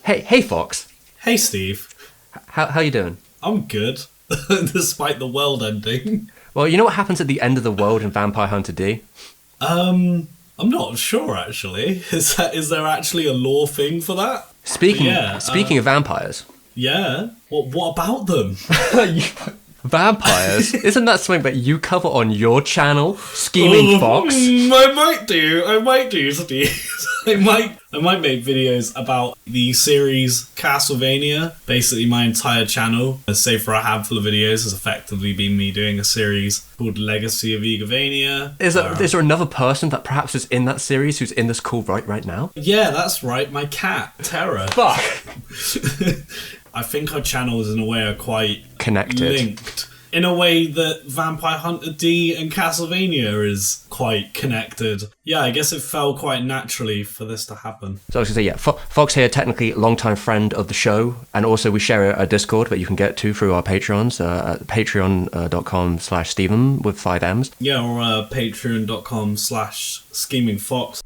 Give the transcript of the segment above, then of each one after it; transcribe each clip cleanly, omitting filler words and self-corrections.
Hey, Fox. Hey, Steve. How you doing? I'm good, despite the world ending. Well, you know what happens at the end of the world in Vampire Hunter D? I'm not sure, actually. Is there actually a lore thing for that? Speaking of vampires. Yeah. What about them? Vampires? Isn't that something that you cover on your channel, Scheming Fox? I might do, Steve. I might make videos about the series Castlevania. Basically, my entire channel, save for a handful of videos, has effectively been me doing a series called Legacy of Egavania. Is there another person that perhaps is in that series who's in this call right now? Yeah, that's right. My cat, Terra. Fuck. I think our channels, in a way, are quite connected. Linked. In a way that Vampire Hunter D and Castlevania is quite connected. Yeah, I guess it fell quite naturally for this to happen. So I was going to say, yeah, Fox here, technically a long-time friend of the show, and also we share a Discord that you can get to through our Patreons, at patreon.com/STEVEM with 5 M's. Yeah, or patreon.com/SchemingFox.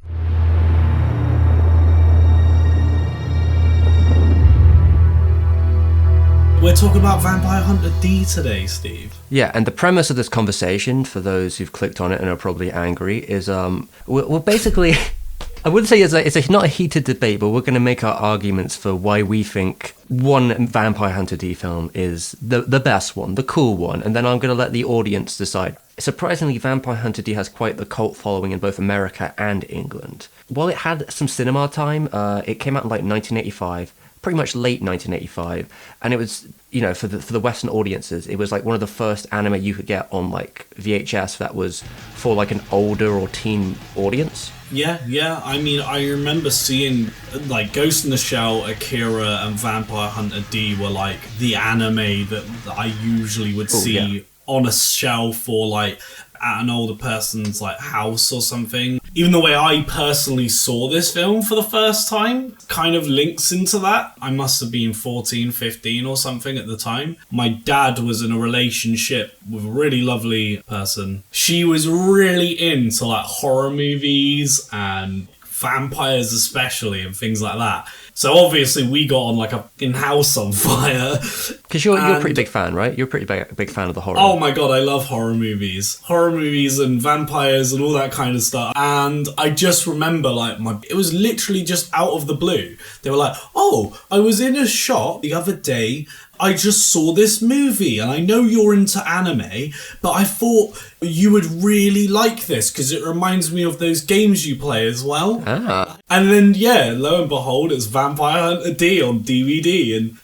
We're talking about Vampire Hunter D today, Steve. Yeah, and the premise of this conversation, for those who've clicked on it and are probably angry, is we're basically, I wouldn't say it's not a heated debate, but we're going to make our arguments for why we think one Vampire Hunter D film is the best one, the cool one, and then I'm going to let the audience decide. Surprisingly, Vampire Hunter D has quite the cult following in both America and England. While it had some cinema time, it came out in like 1985. Pretty much late 1985, and it was, you know, for the Western audiences, it was like one of the first anime you could get on like VHS that was for like an older or teen audience. Yeah. I mean, I remember seeing like Ghost in the Shell, Akira, and Vampire Hunter D were like the anime that I usually would see on a shelf or like at an older person's like house or something. Even the way I personally saw this film for the first time kind of links into that. I must have been 14, 15 or something at the time. My dad was in a relationship with a really lovely person. She was really into like horror movies and vampires especially and things like that. So obviously we got on like a in-house on fire. Because you're a pretty big fan, right? You're a pretty big fan of the horror. Oh my god, I love horror movies. Horror movies and vampires and all that kind of stuff. And I just remember like it was literally just out of the blue. They were like, oh, I was in a shop the other day. I just saw this movie and I know you're into anime, but I thought you would really like this because it reminds me of those games you play as well. And then, yeah, lo and behold, it's Vampire Hunter D on DVD. And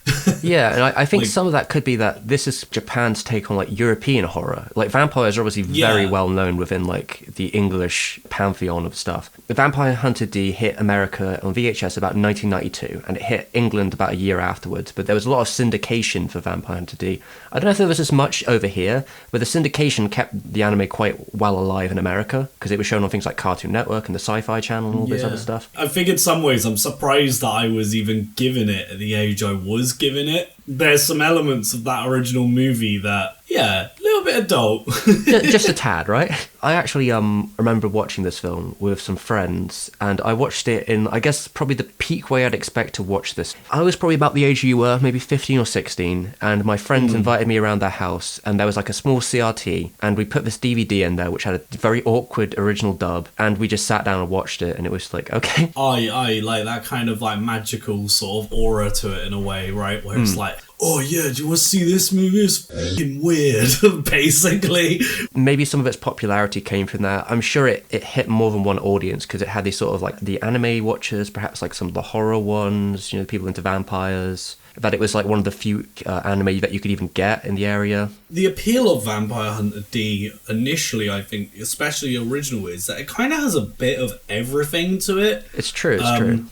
yeah, and I think some of that could be that this is Japan's take on like European horror. Like vampires are obviously very well known within like the English pantheon of stuff. The Vampire Hunter D hit America on VHS about 1992 and it hit England about a year afterwards, but there was a lot of syndication for Vampire Hunter D. I don't know if there was as much over here, but the syndication kept the anime quite well alive in America because it was shown on things like Cartoon Network and the Sci-Fi Channel and all this other stuff. I think in some ways I'm surprised that I was even given it at the age I was given it. There's some elements of that original movie that, yeah, a little bit adult. Just a tad, right? I actually remember watching this film with some friends, and I watched it in, I guess, probably the peak way I'd expect to watch this. I was probably about the age you were, maybe 15 or 16, and my friends invited me around their house, and there was like a small CRT, and we put this DVD in there, which had a very awkward original dub, and we just sat down and watched it, and it was like, okay. I like that kind of like magical sort of aura to it in a way, right? Where it's like, oh yeah, do you want to see this movie? It's fucking weird, basically. Maybe some of its popularity came from that. I'm sure it hit more than one audience because it had these sort of like the anime watchers, perhaps like some of the horror ones, you know, people into vampires. That it was like one of the few anime that you could even get in the area. The appeal of Vampire Hunter D initially, I think, especially original, is that it kind of has a bit of everything to it. It's true.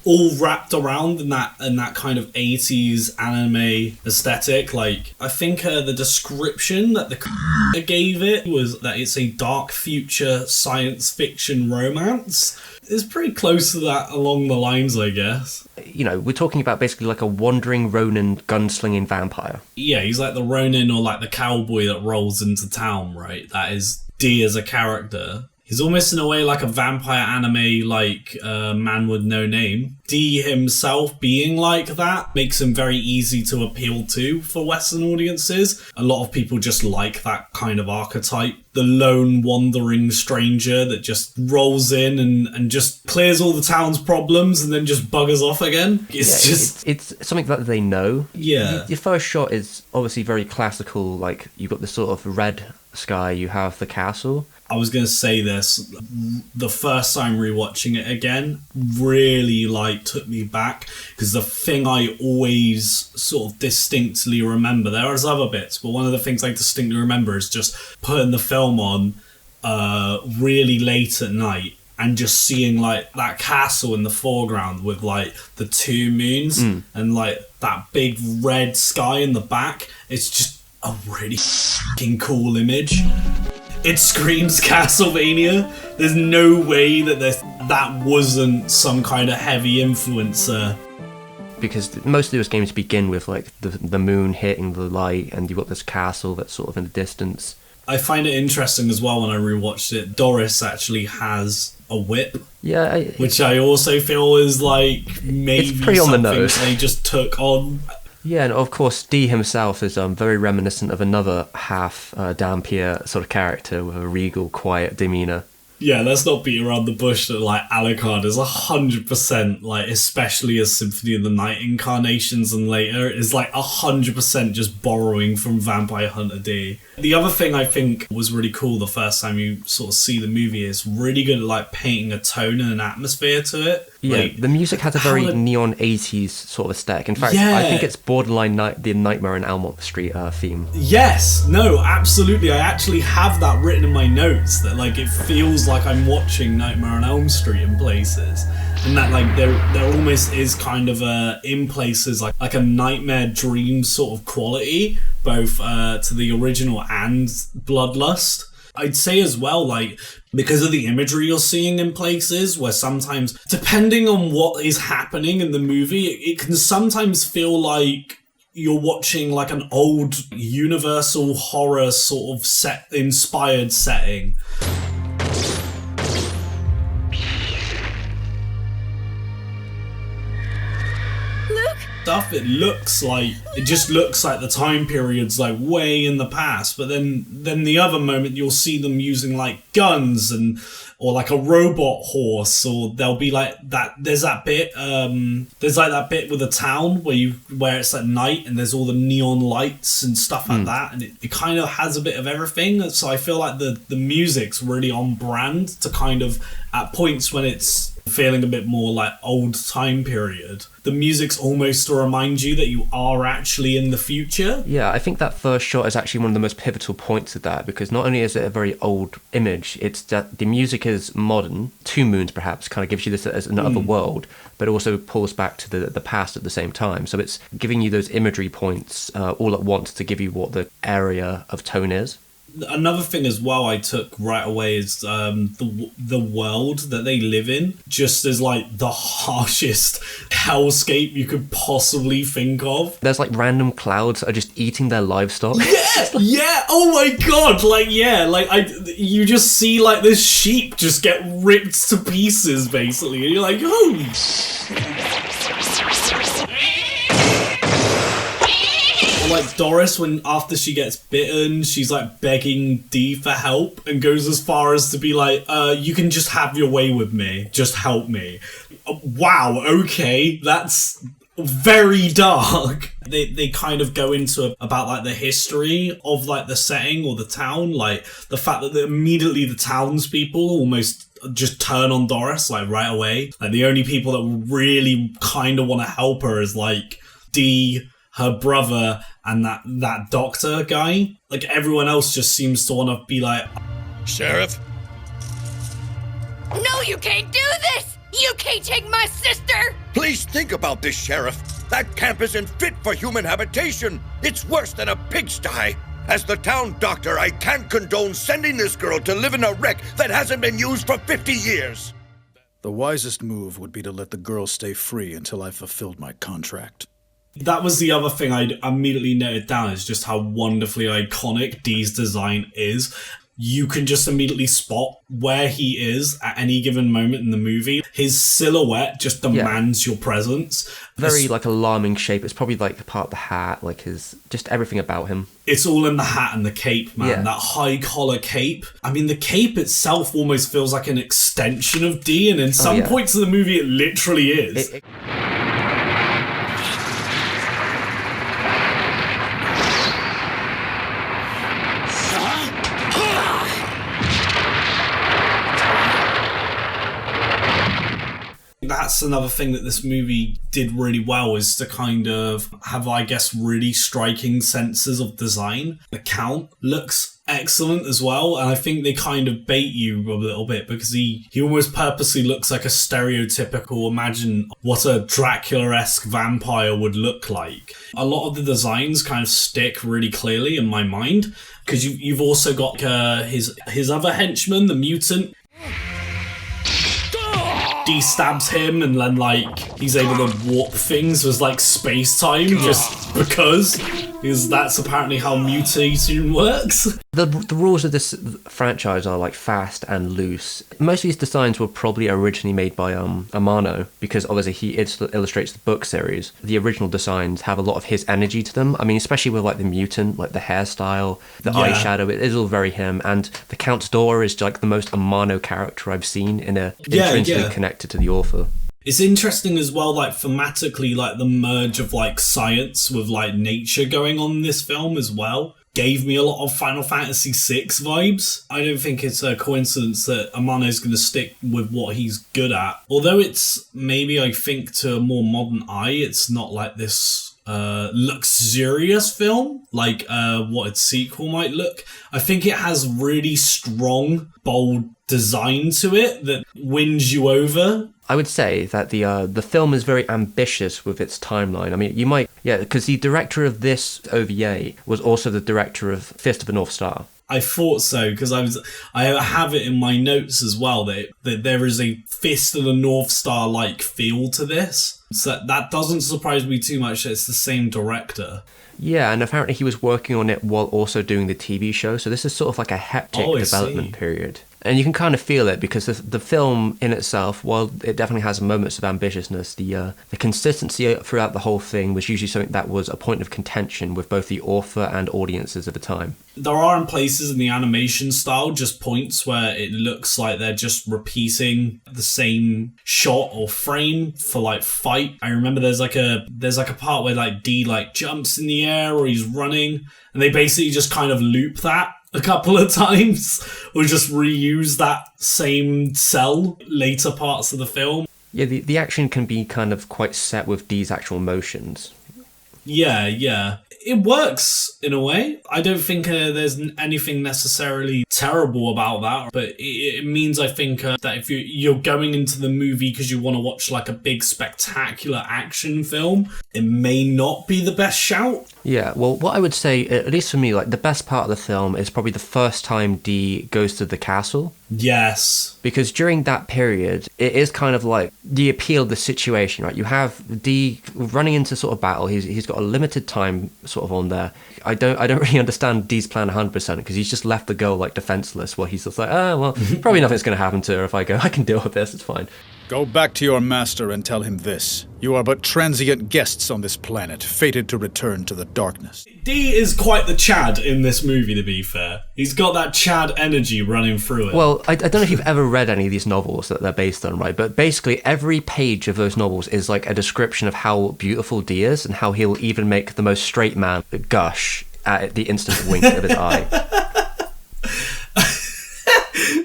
All wrapped around in that kind of 80s anime aesthetic. Like, I think the description that the gave it was that it's a dark future science fiction romance. It's pretty close to that along the lines, I guess. You know, we're talking about basically like a wandering Ronin gunslinging vampire. Yeah, he's like the Ronin or like the cowboy that rolls into town, right? That is D as a character. He's almost in a way like a vampire anime, like Man with No Name. D himself being like that makes him very easy to appeal to for Western audiences. A lot of people just like that kind of archetype. The lone wandering stranger that just rolls in and just clears all the town's problems and then just buggers off again. It's something that they know. Yeah. Your first shot is obviously very classical, like you've got this sort of red sky, you have the castle. I was going to say this, the first time rewatching it again really took me back, because the thing I always sort of distinctly remember, there are other bits, but one of the things I distinctly remember is just putting the film on really late at night and just seeing that castle in the foreground with the two moons and that big red sky in the back. It's just a really fucking cool image. It screams Castlevania. There's no way that wasn't some kind of heavy influencer. Because most of those games begin with the moon hitting the light, and you've got this castle that's sort of in the distance. I find it interesting as well when I rewatched it. Doris actually has a whip. Yeah, which I also feel is maybe it's pretty on the nose. They just took on. Yeah, and of course, Dee himself is very reminiscent of another half Dampier sort of character with a regal, quiet demeanour. Yeah, let's not beat around the bush that Alucard is 100%, especially as Symphony of the Night incarnations and later, is 100% just borrowing from Vampire Hunter D. The other thing I think was really cool the first time you sort of see the movie is really good at painting a tone and an atmosphere to it. Yeah, the music has a very neon 80s sort of aesthetic. In fact, I think it's borderline the Nightmare on Elm Street theme. Yes, no, absolutely. I actually have that written in my notes, that it feels like I'm watching Nightmare on Elm Street in places. And that there almost is kind of in places like a nightmare dream sort of quality, both to the original and Bloodlust. I'd say as well, because of the imagery you're seeing in places where sometimes, depending on what is happening in the movie, it can sometimes feel like you're watching an old Universal horror sort of inspired setting. Stuff, it just looks like the time period's way in the past, but then the other moment you'll see them using guns or a robot horse, or there'll be that there's that bit that bit with the town where it's at night and there's all the neon lights and stuff like that, and it kind of has a bit of everything. So I feel like the music's really on brand to kind of, at points when it's feeling a bit more old time period, the music's almost to remind you that you are actually in the future. Yeah, I think that first shot is actually one of the most pivotal points of that, because not only is it a very old image, it's that the music is modern. Two Moons perhaps kind of gives you this as another world, but also pulls back to the past at the same time. So it's giving you those imagery points all at once to give you what the area of tone is. Another thing as well I took right away is the world that they live in just is the harshest hellscape you could possibly think of. There's random clouds that are just eating their livestock. Yeah, oh my god, you just see this sheep just get ripped to pieces basically, and you're holy Doris, when after she gets bitten, she's begging Dee for help and goes as far as to be you can just have your way with me, just help me. Wow, okay, that's very dark. They kind of go into about the history of the setting or the town, the fact that immediately the townspeople almost just turn on Doris right away. The only people that really kind of want to help her is Dee, her brother, and that doctor guy. Everyone else just seems to want to be Sheriff? No, you can't do this! You can't take my sister! Please think about this, Sheriff. That camp isn't fit for human habitation. It's worse than a pigsty. As the town doctor, I can't condone sending this girl to live in a wreck that hasn't been used for 50 years. The wisest move would be to let the girl stay free until I fulfilled my contract. That was the other thing I'd immediately noted down, is just how wonderfully iconic Dee's design is. you can just immediately spot where he is at any given moment in the movie. His silhouette just demands your presence. Very like alarming shape. It's probably like part of the hat, like just everything about him. It's all in the hat and the cape, man. Yeah. That high collar cape. I mean, the cape itself almost feels like an extension of D, and in some points of the movie, it literally is. That's another thing that this movie did really well, is to kind of have, I guess, really striking senses of design. The Count looks excellent as well, and I think they kind of bait you a little bit because he almost purposely looks like a stereotypical, imagine what a Dracula-esque vampire would look like. A lot of the designs kind of stick really clearly in my mind, because you've also got his other henchman, the mutant. D stabs him, and then like he's able to warp things with like space-time just because that's apparently how mutation works. The rules of this franchise are like fast and loose. Most of these designs were probably originally made by Amano, because obviously he illustrates the book series. The original designs have a lot of his energy to them. I mean, especially with like the mutant, like the hairstyle, the eyeshadow, it is all very him. And the Count's door is like the most Amano character I've seen intrinsically connected to the author. It's interesting as well, like thematically, like the merge of like science with like nature going on in this film as well. Gave me a lot of Final Fantasy VI vibes. I don't think it's a coincidence that Amano's going to stick with what he's good at. Although it's maybe, I think, to a more modern eye, it's not like this luxurious film like what its sequel might look. I think it has really strong, bold design to it that wins you over. I would say that the film is very ambitious with its timeline. I mean, you might, because the director of this OVA was also the director of Fist of the North Star. I thought so, because I have it in my notes as well that there is a Fist of the North Star like feel to this. So that doesn't surprise me too much that it's the same director. Yeah, and apparently he was working on it while also doing the TV show, so this is sort of like a hectic development period. And you can kind of feel it because the film in itself, while it definitely has moments of ambitiousness, the consistency throughout the whole thing was usually something that was a point of contention with both the author and audiences at the time. There are in places in the animation style just points where it looks like they're just repeating the same shot or frame for like fight. I remember there's like a part where like D like jumps in the air or he's running, and they basically just kind of loop that a couple of times or just reuse that same cell later parts of the film. Yeah, the action can be kind of quite set with D's actual motions. Yeah. It works in a way. I don't think there's anything necessarily terrible about that, but it means, I think, that if you're going into the movie because you want to watch like a big spectacular action film, it may not be the best shout. Yeah, well, what I would say, at least for me, like the best part of the film is probably the first time D goes to the castle. Yes. Because during that period, it is kind of like the appeal of the situation, right? You have D running into sort of battle. He's got a limited time sort of on there. I don't really understand D's plan 100% because he's just left the girl like defenseless. Well, he's just like, probably nothing's going to happen to her if I go. I can deal with this. It's fine. Go back to your master and tell him this. You are but transient guests on this planet, fated to return to the darkness. D is quite the Chad in this movie, to be fair. He's got that Chad energy running through it. Well, I don't know if you've ever read any of these novels that they're based on, right? But basically, every page of those novels is like a description of how beautiful D is and how he'll even make the most straight man gush at the instant wink of his eye.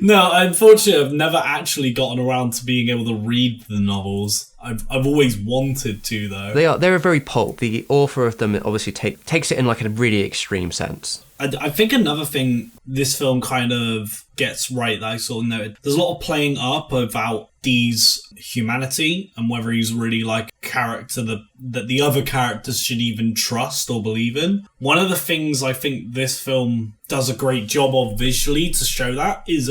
No, unfortunately, I've never actually gotten around to being able to read the novels. I've always wanted to, though. They're very pulp. The author of them obviously takes it in like a really extreme sense. I think another thing this film kind of gets right that I sort of noted, there's a lot of playing up about D's humanity and whether he's really like a character that the other characters should even trust or believe in. One of the things I think this film does a great job of visually to show that is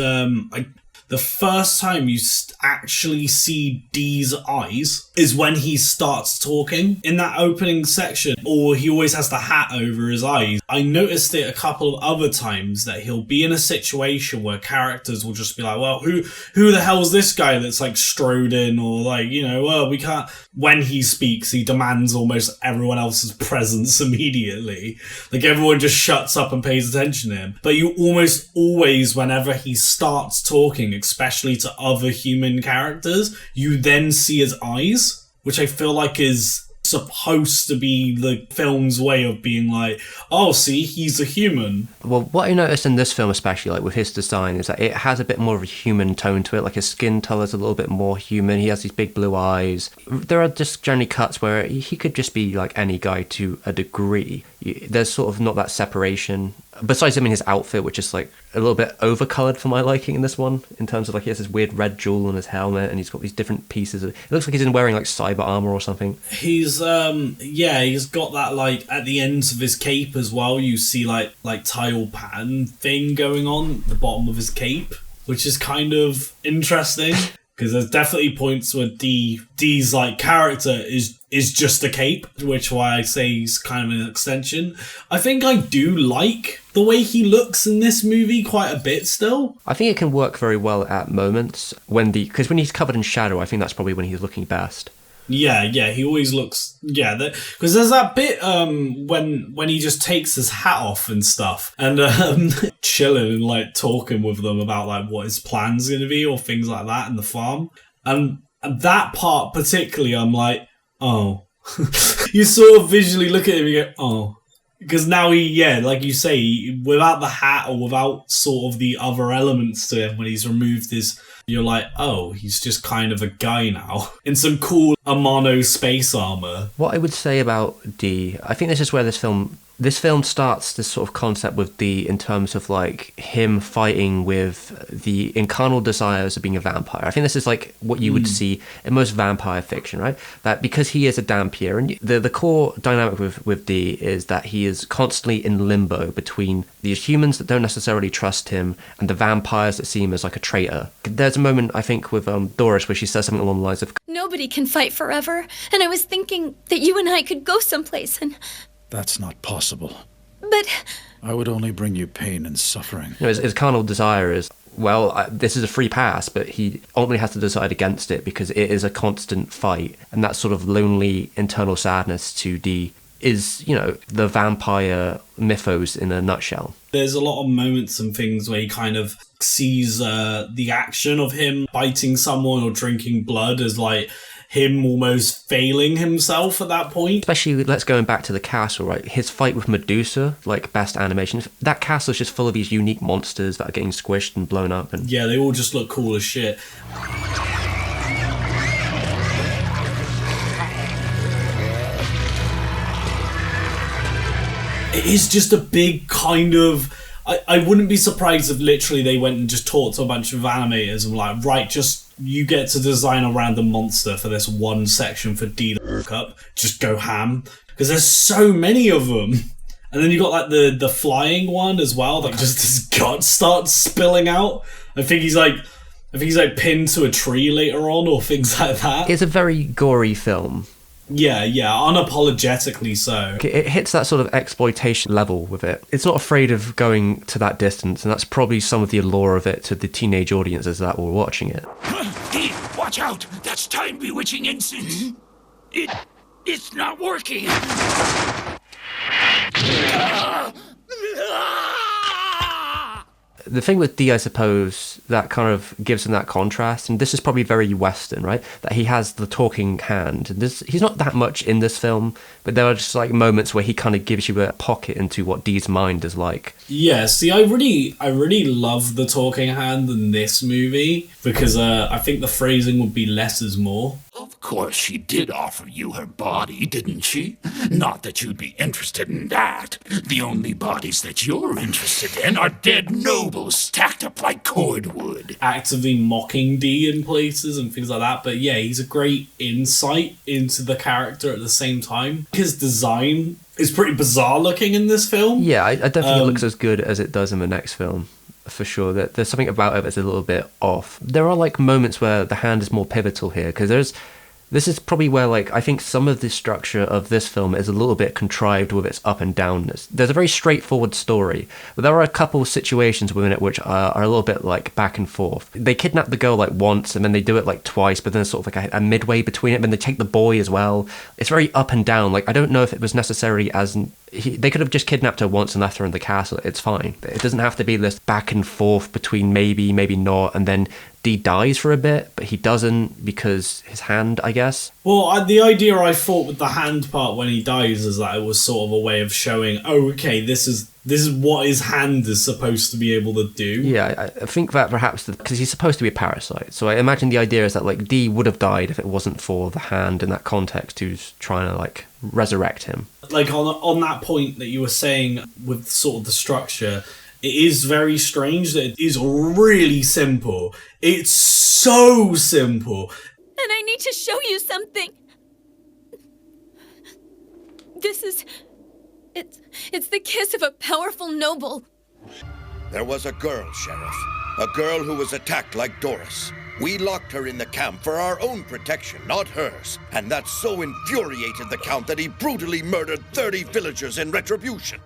the first time you actually see Dee's eyes is when he starts talking in that opening section, or he always has the hat over his eyes. I noticed it a couple of other times that he'll be in a situation where characters will just be like, well, who the hell's this guy that's like strode in, or like, you know, well, we can't. When he speaks, he demands almost everyone else's presence immediately. Like everyone just shuts up and pays attention to him. But you almost always, whenever he starts talking, especially to other human characters, you then see his eyes, which I feel like is supposed to be the film's way of being like, oh, see, he's a human. Well, what I noticed in this film especially, like with his design, is that it has a bit more of a human tone to it. Like his skin color is a little bit more human. He has these big blue eyes. There are just generally cuts where he could just be like any guy to a degree. There's sort of not that separation. Besides him in his outfit, which is like a little bit overcolored for my liking in this one, in terms of like he has this weird red jewel on his helmet and he's got these different pieces. It looks like he's wearing like cyber armor or something. He's he's got that like at the ends of his cape as well. You see like tile pattern thing going on at the bottom of his cape, which is kind of interesting. Because there's definitely points where Dee's like character is just a cape, which why I say he's kind of an extension. I think I do like the way he looks in this movie quite a bit still. I think it can work very well at moments because when he's covered in shadow, I think that's probably when he's looking best. Yeah, he always looks... Yeah, because there's that bit when he just takes his hat off and stuff, and chilling and, like, talking with them about, like, what his plan's going to be or things like that in the farm. And that part particularly, I'm like, oh. You sort of visually look at him and you go, oh. Because now like you say, without the hat or without sort of the other elements to him, when he's removed his... You're like, oh, he's just kind of a guy now in some cool Amano space armor. What I would say about D, I think this is where this film starts this sort of concept with D in terms of like him fighting with the incarnal desires of being a vampire. I think this is like what you would see in most vampire fiction, right? That because he is a Dampier, and the core dynamic with D is that he is constantly in limbo between these humans that don't necessarily trust him and the vampires that see him as like a traitor. There's a moment, I think, with Doris where she says something along the lines of, nobody can fight forever, and I was thinking that you and I could go someplace and... That's not possible. But... I would only bring you pain and suffering. You know, his carnal desire is, well, this is a free pass, but he ultimately has to decide against it because it is a constant fight. And that sort of lonely internal sadness to D is, you know, the vampire mythos in a nutshell. There's a lot of moments and things where he kind of sees the action of him biting someone or drinking blood as like him almost failing himself at that point. Especially, let's go back to the castle, right? His fight with Medusa, like best animation. That castle's just full of these unique monsters that are getting squished and blown up. And yeah, they all just look cool as shit. It is just a big kind of... I wouldn't be surprised if literally they went and just talked to a bunch of animators and were like, right, just you get to design a random monster for this one section for D to look up. Just go ham. Because there's so many of them. And then you got like the flying one as well, that just his guts start spilling out. I think he's like pinned to a tree later on or things like that. It's a very gory film. Yeah, unapologetically so. It hits that sort of exploitation level with it. It's not afraid of going to that distance, and that's probably some of the allure of it to the teenage audiences that were watching it. Hey, watch out! That's time bewitching incense. It's not working. The thing with D, I suppose, that kind of gives him that contrast, and this is probably very Western, right? That he has the talking hand. And he's not that much in this film, but there are just like moments where he kind of gives you a pocket into what D's mind is like. Yeah, see, I really love the talking hand in this movie, because I think the phrasing would be less is more. Of course she did offer you her body, didn't she? Not that you'd be interested in that. The only bodies that you're interested in are dead nobles stacked up like cordwood. Actively mocking D in places and things like that. But yeah, he's a great insight into the character at the same time. His design is pretty bizarre looking in this film. Yeah, I don't think it looks as good as it does in the next film. for sure. That there's something about it that's a little bit off. There are like moments where the hand is more pivotal here, because this is probably where, like, I think some of the structure of this film is a little bit contrived with its up and downness. There's a very straightforward story, but there are a couple situations within it which are a little bit, like, back and forth. They kidnap the girl, like, once, and then they do it, like, twice, but then there's sort of, like, a midway between it, and then they take the boy as well. It's very up and down. Like, I don't know if it was necessary as... they could have just kidnapped her once and left her in the castle. It's fine. It doesn't have to be this back and forth between maybe not, and then Dee dies for a bit, but he doesn't because his hand, I guess. Well, the idea I thought with the hand part when he dies is that it was sort of a way of showing, oh, okay, this is what his hand is supposed to be able to do. Yeah, I think that perhaps because he's supposed to be a parasite, so I imagine the idea is that, like, Dee would have died if it wasn't for the hand in that context who's trying to, like, resurrect him. Like, on that point that you were saying with sort of the structure, it is very strange that it is really simple. It's so simple. And I need to show you something. This is... It's the kiss of a powerful noble. There was a girl, Sheriff. A girl who was attacked like Doris. We locked her in the camp for our own protection, not hers. And that so infuriated the Count that he brutally murdered 30 villagers in retribution.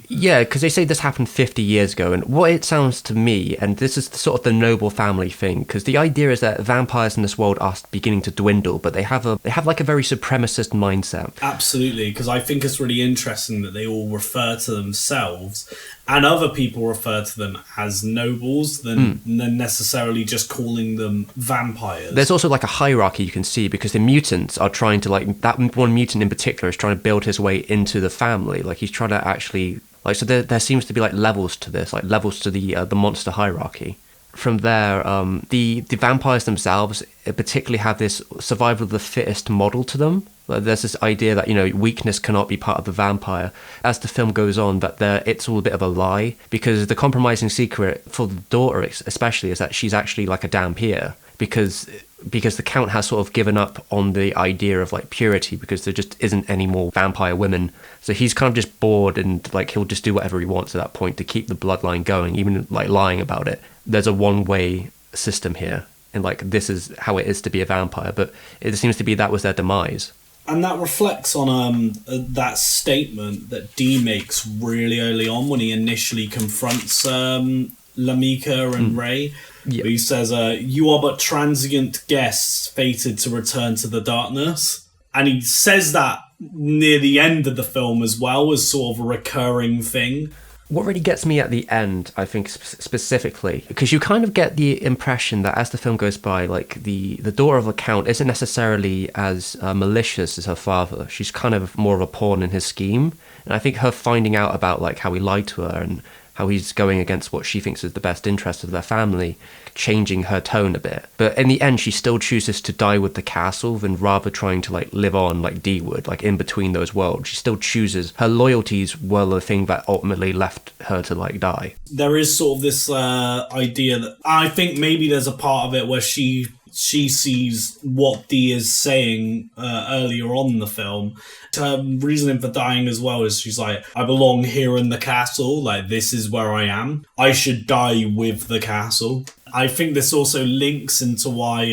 Yeah, because they say this happened 50 years ago, and what it sounds to me, and this is sort of the noble family thing, because the idea is that vampires in this world are beginning to dwindle, but they have like a very supremacist mindset. Absolutely, because I think it's really interesting that they all refer to themselves, and other people refer to them as nobles than necessarily just calling them vampires. There's also like a hierarchy you can see, because the mutants are trying to, like, that one mutant in particular is trying to build his way into the family. Like, he's trying to actually, like, so there seems to be like levels to this, like levels to the monster hierarchy. From there, the vampires themselves particularly have this survival of the fittest model to them. There's this idea that, you know, weakness cannot be part of the vampire. As the film goes on, that it's all a bit of a lie, because the compromising secret for the daughter especially is that she's actually like a Dhampir, because the Count has sort of given up on the idea of, like, purity, because there just isn't any more vampire women. So he's kind of just bored, and, like, he'll just do whatever he wants at that point to keep the bloodline going, even, like, lying about it. There's a one-way system here, and, like, this is how it is to be a vampire, but it seems to be that was their demise. And that reflects on that statement that Dee makes really early on when he initially confronts Lamika and Ray. Yeah. He says, you are but transient guests fated to return to the darkness. And he says that near the end of the film as well, as sort of a recurring thing. What really gets me at the end, I think, specifically, because you kind of get the impression that as the film goes by, like, the daughter of the Count isn't necessarily as malicious as her father. She's kind of more of a pawn in his scheme. And I think her finding out about, like, how he lied to her and how he's going against what she thinks is the best interest of their family, changing her tone a bit. But in the end, she still chooses to die with the castle than rather trying to, like, live on like Dee would, like, in between those worlds. She still chooses, her loyalties were the thing that ultimately left her to, like, die. There is sort of this idea that I think maybe there's a part of it where she sees what Dee is saying earlier on in the film. Her reasoning for dying as well is she's like, I belong here in the castle, like, this is where I am. I should die with the castle. I think this also links into why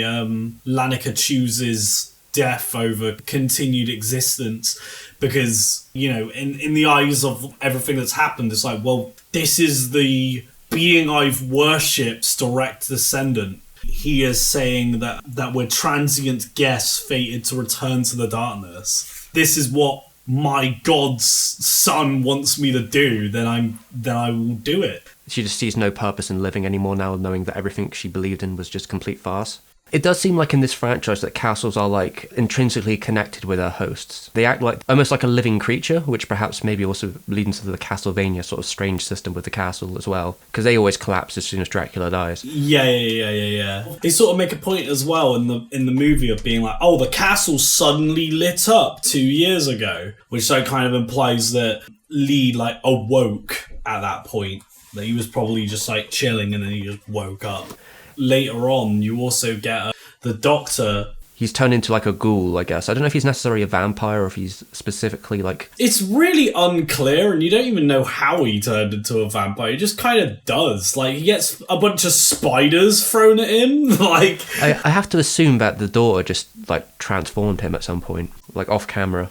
Lanika chooses death over continued existence, because, you know, in the eyes of everything that's happened, it's like, well, this is the being I've worshipped's direct descendant. He is saying that we're transient guests fated to return to the darkness. This is what my God's son wants me to do, then I will do it. She just sees no purpose in living anymore now, knowing that everything she believed in was just complete farce. It does seem like in this franchise that castles are, like, intrinsically connected with their hosts. They act like almost like a living creature, which perhaps maybe also leads into the Castlevania sort of strange system with the castle as well, because they always collapse as soon as Dracula dies. Yeah. They sort of make a point as well in the movie of being like, oh, the castle suddenly lit up 2 years ago, which so kind of implies that Lee, like, awoke at that point. That he was probably just, like, chilling and then he just woke up. Later on, you also get the Doctor He's turned into like a ghoul, I guess. I don't know if he's necessarily a vampire or if he's specifically like... It's really unclear, and you don't even know how he turned into a vampire. He just kind of does. Like, he gets a bunch of spiders thrown at him. Like, I have to assume that the daughter just like transformed him at some point, like off camera.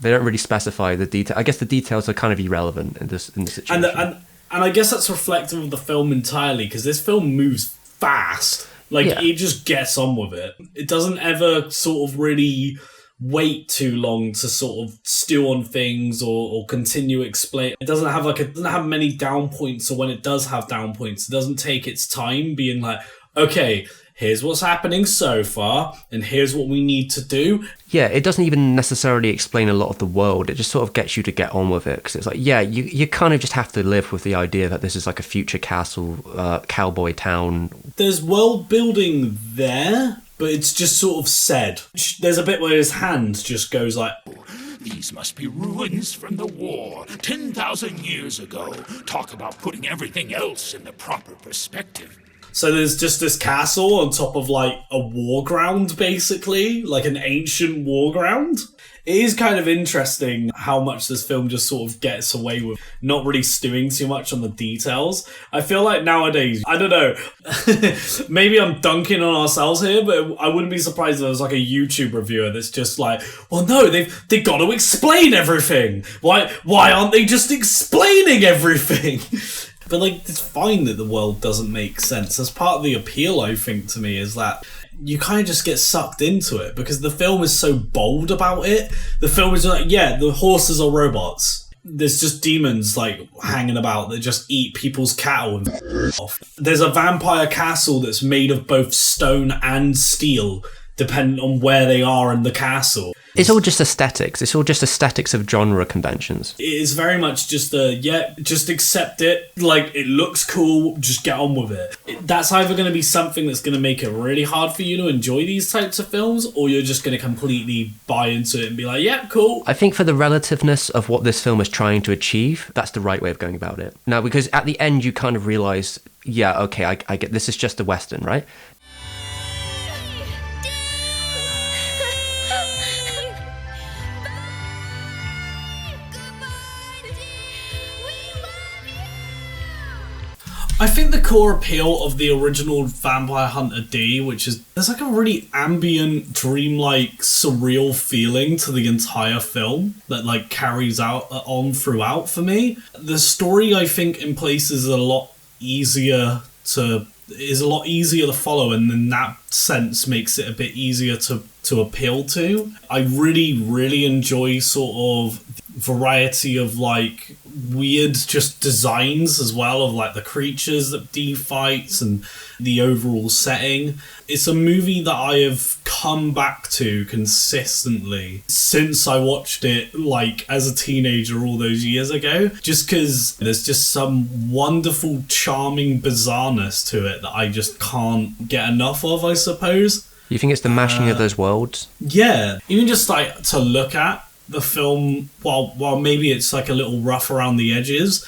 They don't really specify the detail. I guess the details are kind of irrelevant in the situation. And I guess that's reflective of the film entirely, because this film moves fast. Like, it just gets on with it. It doesn't ever sort of really wait too long to sort of stew on things or continue explain. It doesn't have many down points, or when it does have down points, it doesn't take its time being like, okay, here's what's happening so far, and here's what we need to do. Yeah, it doesn't even necessarily explain a lot of the world. It just sort of gets you to get on with it, because it's like, yeah, you kind of just have to live with the idea that this is like a future castle, cowboy town. There's world building there, but it's just sort of said. There's a bit where his hand just goes like... These must be ruins from the war, 10,000 years ago. Talk about putting everything else in the proper perspective. So there's just this castle on top of, like, a war ground, basically. Like an ancient war ground. It is kind of interesting how much this film just sort of gets away with not really stewing too much on the details. I feel like nowadays, I don't know, maybe I'm dunking on ourselves here, but I wouldn't be surprised if there was like a YouTube reviewer that's just like, well, no, they've got to explain everything. Why aren't they just explaining everything? But, like, it's fine that the world doesn't make sense. That's part of the appeal, I think, to me, is that you kind of just get sucked into it because the film is so bold about it. The film is like, yeah, the horses are robots. There's just demons, like, hanging about that just eat people's cattle and off. There's a vampire castle that's made of both stone and steel, depending on where they are in the castle. It's all just aesthetics. It's all just aesthetics of genre conventions. It is very much just just accept it. Like, it looks cool, just get on with it. That's either going to be something that's going to make it really hard for you to enjoy these types of films, or you're just going to completely buy into it and be like, yeah, cool. I think for the relativeness of what this film is trying to achieve, that's the right way of going about it. Now, because at the end you kind of realise, yeah, okay, I get this is just a Western, right? I think the core appeal of the original Vampire Hunter D, which is, there's like a really ambient, dreamlike, surreal feeling to the entire film that like carries on throughout for me. The story, I think, in places is a lot easier to follow, and in that sense makes it a bit easier to appeal to. I really, really enjoy sort of variety of like weird just designs as well of like the creatures that D fights and the overall setting. It's a movie that I have come back to consistently since I watched it like as a teenager all those years ago, just because there's just some wonderful charming bizarreness to it that I just can't get enough of, I suppose. You think it's the mashing of those worlds? Yeah, even just like to look at the film, while maybe it's like a little rough around the edges,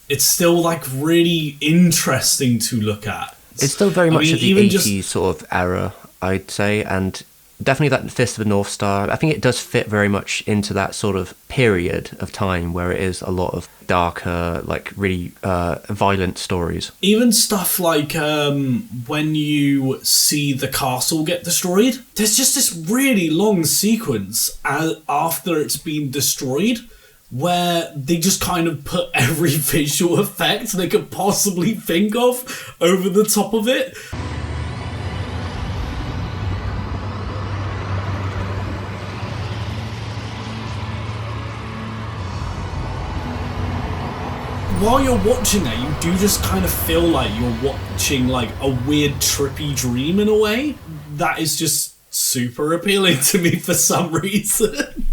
it's still like really interesting to look at. It's still very much of the 80s sort of era, I'd say, and definitely that Fist of the North Star. I think it does fit very much into that sort of period of time where it is a lot of darker, like really violent stories. Even stuff like when you see the castle get destroyed, there's just this really long sequence after it's been destroyed where they just kind of put every visual effect they could possibly think of over the top of it. While you're watching that, you do just kind of feel like you're watching like a weird trippy dream in a way. That is just super appealing to me for some reason.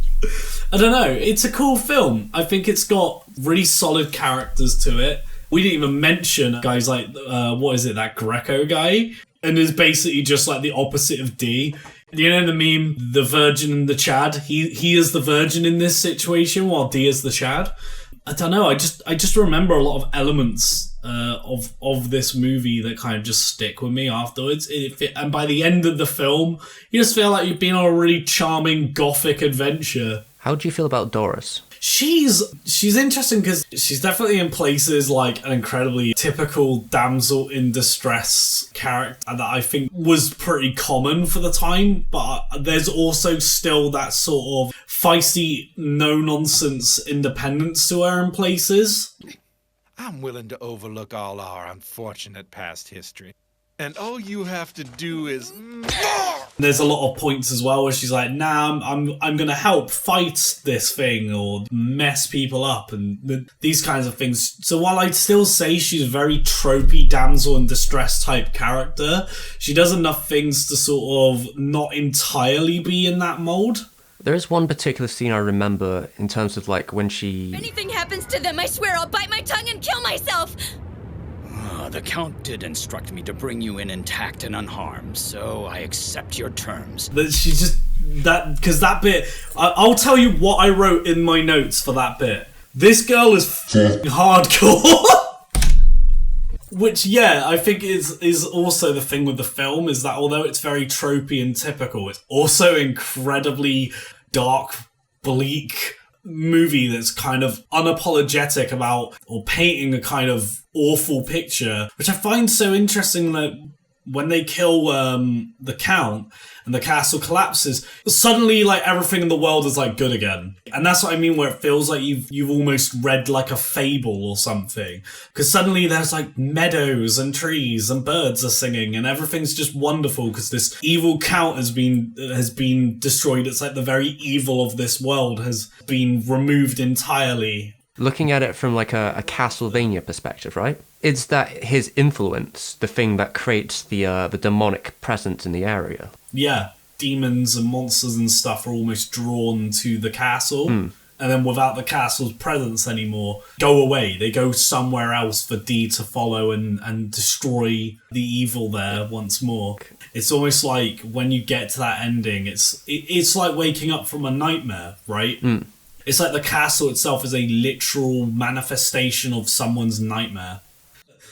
I don't know, it's a cool film. I think it's got really solid characters to it. We didn't even mention guys like, that Greco guy? And is basically just like the opposite of D. You know the meme, the virgin and the Chad? He is the virgin in this situation while D is the Chad. I don't know, I just remember a lot of elements of this movie that kind of just stick with me afterwards. And by the end of the film, you just feel like you've been on a really charming gothic adventure. How do you feel about Doris? She's interesting because she's definitely in places like an incredibly typical damsel in distress character that I think was pretty common for the time, but there's also still that sort of feisty, no-nonsense independence to her in places. I'm willing to overlook all our unfortunate past history. And all you have to do is... There's a lot of points as well where she's like, nah, I'm going to help fight this thing or mess people up and these kinds of things. So while I'd still say she's a very tropey damsel in distress type character, she does enough things to sort of not entirely be in that mold. There is one particular scene I remember in terms of like when she... If anything happens to them, I swear I'll bite my tongue and kill myself! The Count did instruct me to bring you in intact and unharmed, so I accept your terms. But she's just... Because that bit... I'll tell you what I wrote in my notes for that bit. This girl is f***ing hardcore. Which, yeah, I think is also the thing with the film, is that although it's very tropey and typical, it's also incredibly dark, bleak movie that's kind of unapologetic about, or painting a kind of awful picture, which I find so interesting that when they kill the Count and the castle collapses, suddenly like everything in the world is like good again. And that's what I mean, where it feels like you've almost read like a fable or something, because suddenly there's like meadows and trees and birds are singing and everything's just wonderful because this evil Count has been destroyed. It's like the very evil of this world has been removed entirely. Looking at it from like a Castlevania perspective, right? It's that his influence, the thing that creates the demonic presence in the area. Yeah, demons and monsters and stuff are almost drawn to the castle, and then without the castle's presence anymore, go away. They go somewhere else for Dee to follow and destroy the evil there once more. It's almost like when you get to that ending, it's like waking up from a nightmare, right? It's like the castle itself is a literal manifestation of someone's nightmare.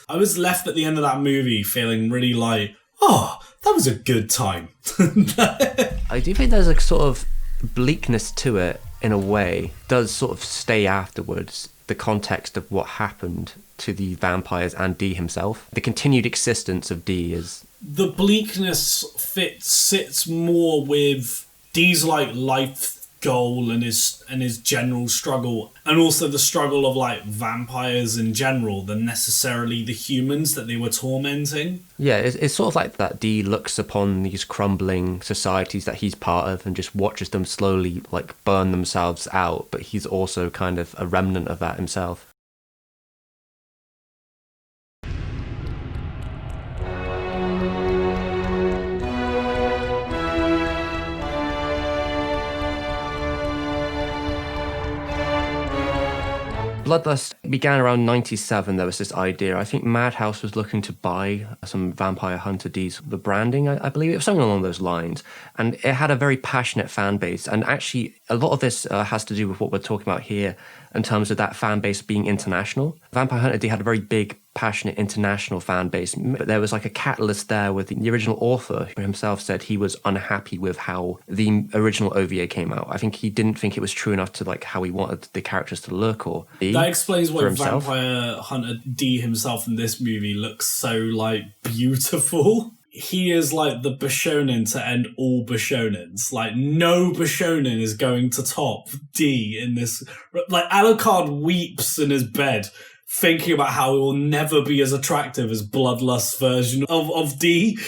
I was left at the end of that movie feeling really like, oh, that was a good time. I do think there's a sort of bleakness to it in a way. It does sort of stay afterwards, the context of what happened to the vampires and Dee himself. The continued existence of Dee is... The bleakness sits more with Dee's like life goal and his general struggle, and also the struggle of like vampires in general than necessarily the humans that they were tormenting. Yeah, it's sort of like that Dee looks upon these crumbling societies that he's part of and just watches them slowly like burn themselves out, but he's also kind of a remnant of that himself. Bloodlust began around 97. There was this idea. I think Madhouse was looking to buy some Vampire Hunter D's, the branding, I believe. It was something along those lines. And it had a very passionate fan base. And actually, a lot of this has to do with what we're talking about here in terms of that fan base being international. Vampire Hunter D had a very big, passionate international fan base. But there was like a catalyst there with the original author who himself said he was unhappy with how the original OVA came out. I think he didn't think it was true enough to like how he wanted the characters to look or be. That explains why Vampire Hunter D himself in this movie looks so like beautiful. He is like the Bishonen to end all Bishonens. Like, no Bishonen is going to top D in this. Like, Alucard weeps in his bed, thinking about how it will never be as attractive as Bloodlust's version of D.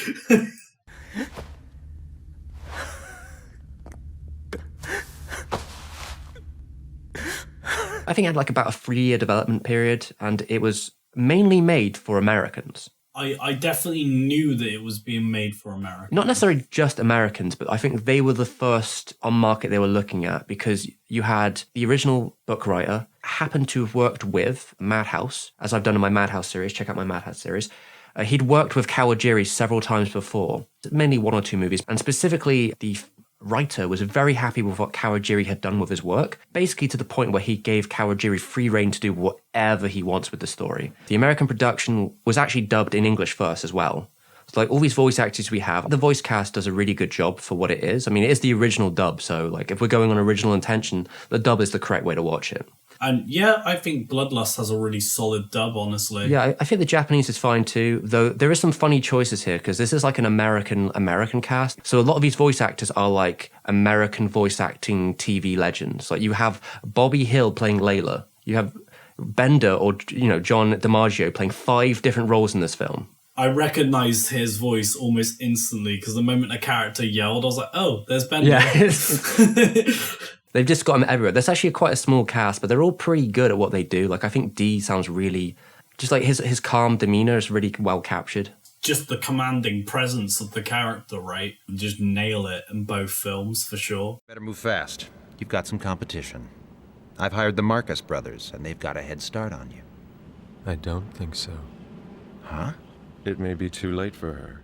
I think it had like about a 3-year development period, and it was mainly made for Americans. I definitely knew that it was being made for America. Not necessarily just Americans, but I think they were the first on market they were looking at, because you had the original book writer happened to have worked with Madhouse, as I've done in my Madhouse series. Check out my Madhouse series. He'd worked with Kawajiri several times before, mainly 1 or 2 movies, and specifically the writer was very happy with what Kawajiri had done with his work, basically to the point where he gave Kawajiri free rein to do whatever he wants with the story. The American production was actually dubbed in English first as well. So like all these voice actors we have, the voice cast does a really good job for what it is. I mean, it is the original dub, so like if we're going on original intention, the dub is the correct way to watch it. And yeah, I think Bloodlust has a really solid dub, honestly. Yeah, I think the Japanese is fine too, though there is some funny choices here because this is like an American cast. So a lot of these voice actors are like American voice acting TV legends. Like you have Bobby Hill playing Layla. You have Bender or, you know, John DiMaggio playing 5 different roles in this film. I recognized his voice almost instantly because the moment a character yelled, I was like, oh, there's Bender. Yeah. They've just got him everywhere. There's actually quite a small cast, but they're all pretty good at what they do. Like, I think D sounds really... Just like his calm demeanor is really well captured. Just the commanding presence of the character, right? Just nail it in both films, for sure. Better move fast. You've got some competition. I've hired the Marcus brothers, and they've got a head start on you. I don't think so. Huh? It may be too late for her.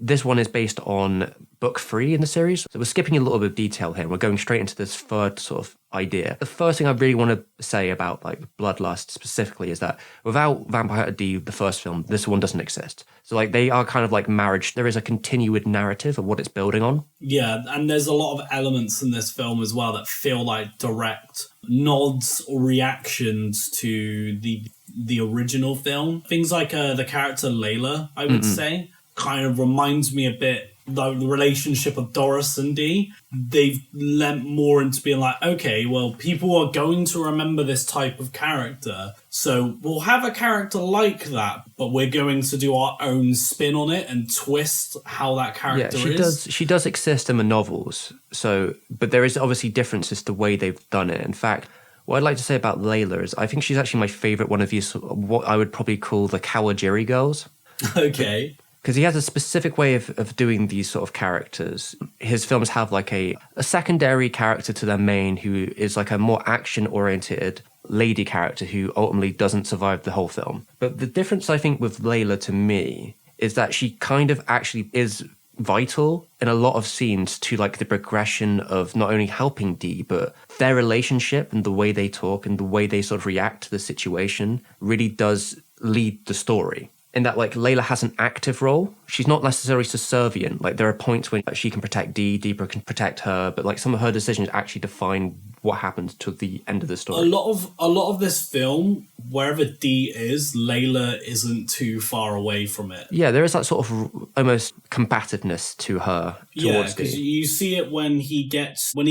This one is based on book 3 in the series. So we're skipping a little bit of detail here. We're going straight into this third sort of idea. The first thing I really want to say about like Bloodlust specifically is that without Vampire Hunter D, the first film, this one doesn't exist. So like they are kind of like marriage. There is a continued narrative of what it's building on. Yeah, and there's a lot of elements in this film as well that feel like direct nods or reactions to the original film. Things like the character Layla, I would say, kind of reminds me a bit like the relationship of Doris and Dee. They've lent more into being like, okay, well, people are going to remember this type of character, so we'll have a character like that, but we're going to do our own spin on it and twist how that character is. She does exist in the novels, so but there is obviously differences to the way they've done it. In fact, what I'd like to say about Layla is I think she's actually my favourite one of these, what I would probably call the Kawajiri girls. Okay. Because he has a specific way of doing these sort of characters. His films have like a secondary character to their main who is like a more action-oriented lady character who ultimately doesn't survive the whole film. But the difference, I think, with Layla to me is that she kind of actually is vital in a lot of scenes to like the progression of not only helping Dee, but their relationship and the way they talk and the way they sort of react to the situation really does lead the story. In that, like, Layla has an active role. She's not necessarily subservient. Like, there are points when she can protect Dee, Deeper can protect her, but, like, some of her decisions actually define what happens to the end of the story. A lot of this film, wherever Dee is, Layla isn't too far away from it. Yeah, there is that sort of almost combativeness to her towards Dee. Because you see it when he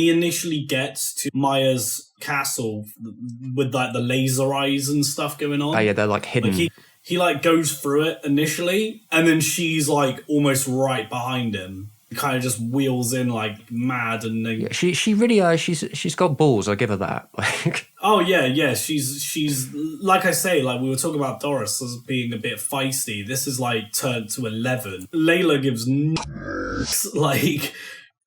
initially gets to Maya's castle with, like, the laser eyes and stuff going on. Oh, yeah, they're, like, hidden. Like, he like goes through it initially, and then she's like almost right behind him. He kind of just wheels in like mad, and then she really she's got balls. I'll give her that. Like, oh yeah. She's like I say, like we were talking about Doris as being a bit feisty. This is like turned to 11. Layla gives like.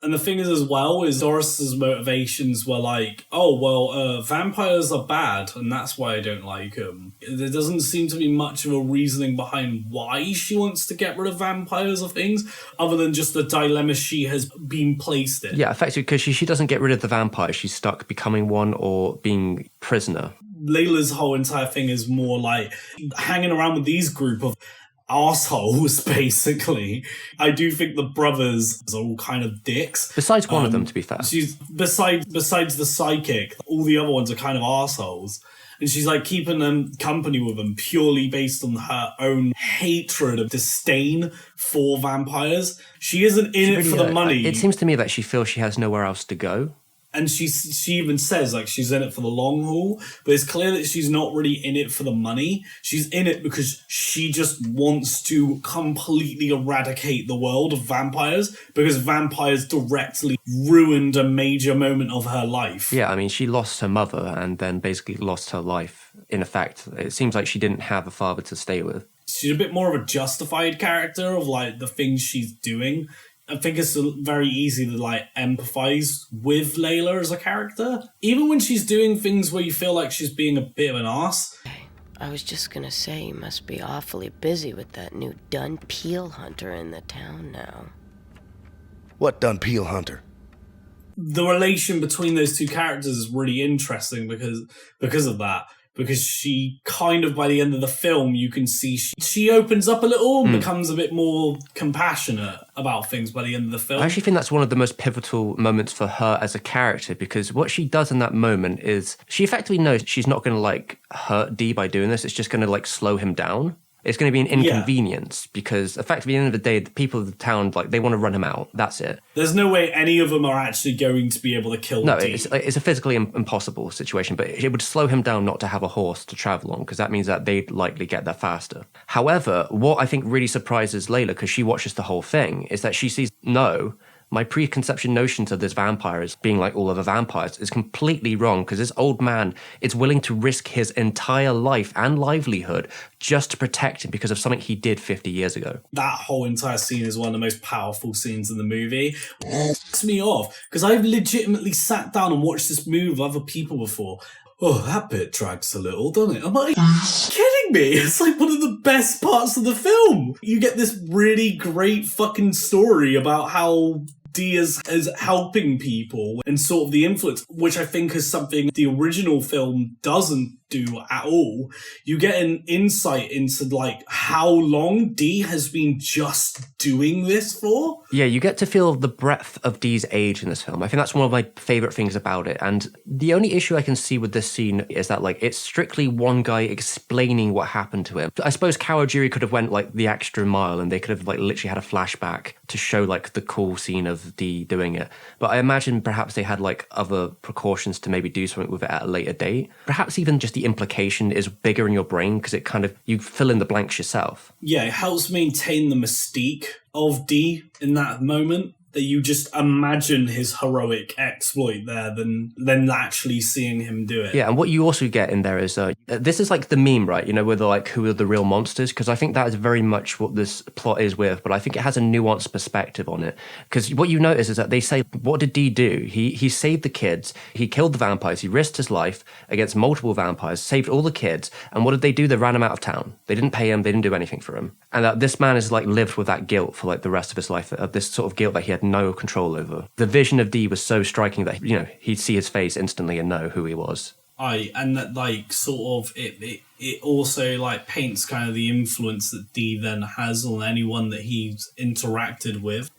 And the thing is as well, is Doris's motivations were like, oh, well, vampires are bad, and that's why I don't like them. There doesn't seem to be much of a reasoning behind why she wants to get rid of vampires or things, other than just the dilemma she has been placed in. Yeah, effectively, because she doesn't get rid of the vampire. She's stuck becoming one or being prisoner. Layla's whole entire thing is more like hanging around with these group of assholes, basically. I do think the brothers are all kind of dicks. Besides one of them, to be fair. She's besides the psychic, all the other ones are kind of assholes. And she's like keeping them company with them purely based on her own hatred of disdain for vampires. She isn't in it for the money. It seems to me that she feels she has nowhere else to go. And she even says, like, she's in it for the long haul, but it's clear that she's not really in it for the money. She's in it because she just wants to completely eradicate the world of vampires, because vampires directly ruined a major moment of her life. Yeah, I mean, she lost her mother and then basically lost her life. In effect, it seems like she didn't have a father to stay with. She's a bit more of a justified character of, like, the things she's doing. I think it's very easy to, like, empathize with Layla as a character. Even when she's doing things where you feel like she's being a bit of an ass. I was just gonna say, you must be awfully busy with that new Dun Peel Hunter in the town now. What Dun Peel Hunter? The relation between those two characters is really interesting because of that. Because she kind of, by the end of the film, you can see she opens up a little and becomes a bit more compassionate about things by the end of the film. I actually think that's one of the most pivotal moments for her as a character, because what she does in that moment is she effectively knows she's not going to like hurt Dee by doing this. It's just going to like slow him down. It's going to be an inconvenience because effectively at the end of the day, the people of the town, like, they want to run him out. That's it. There's no way any of them are actually going to be able to kill Dee. It's a physically impossible situation, but it would slow him down not to have a horse to travel on, because that means that they'd likely get there faster. However, what I think really surprises Layla, because she watches the whole thing, is that she sees, no, my preconception notions of this vampire as being like all other vampires is completely wrong, because this old man is willing to risk his entire life and livelihood just to protect him because of something he did 50 years ago. That whole entire scene is one of the most powerful scenes in the movie. It pisses me off, because I've legitimately sat down and watched this movie with other people before. Oh, that bit drags a little, doesn't it? I'm like, kidding me? It's like one of the best parts of the film. You get this really great fucking story about how Dee is helping people and sort of the influence, which I think is something the original film doesn't do at all. You get an insight into like how long Dee has been just doing this for. Yeah, you get to feel the breadth of Dee's age in this film. I think that's one of my favorite things about it. And the only issue I can see with this scene is that like it's strictly one guy explaining what happened to him. I suppose Kawajiri could have went like the extra mile and they could have like literally had a flashback to show like the cool scene of Dee doing it. But I imagine perhaps they had like other precautions to maybe do something with it at a later date. Perhaps even just the implication is bigger in your brain because it kind of, you fill in the blanks yourself. Yeah, it helps maintain the mystique of Dee in that moment, that you just imagine his heroic exploit there than actually seeing him do it. Yeah, and what you also get in there is, this is like the meme, right? You know, where they're like, who are the real monsters? Because I think that is very much what this plot is with, but I think it has a nuanced perspective on it. Because what you notice is that they say, what did Dee do? He saved the kids, he killed the vampires, he risked his life against multiple vampires, saved all the kids, and what did they do? They ran him out of town. They didn't pay him, they didn't do anything for him. And that this man has like lived with that guilt for like the rest of his life, this sort of guilt that he had no control over. The vision of Dee was so striking that, you know, he'd see his face instantly and know who he was. And that like sort of it also like paints kind of the influence that Dee then has on anyone that he's interacted with.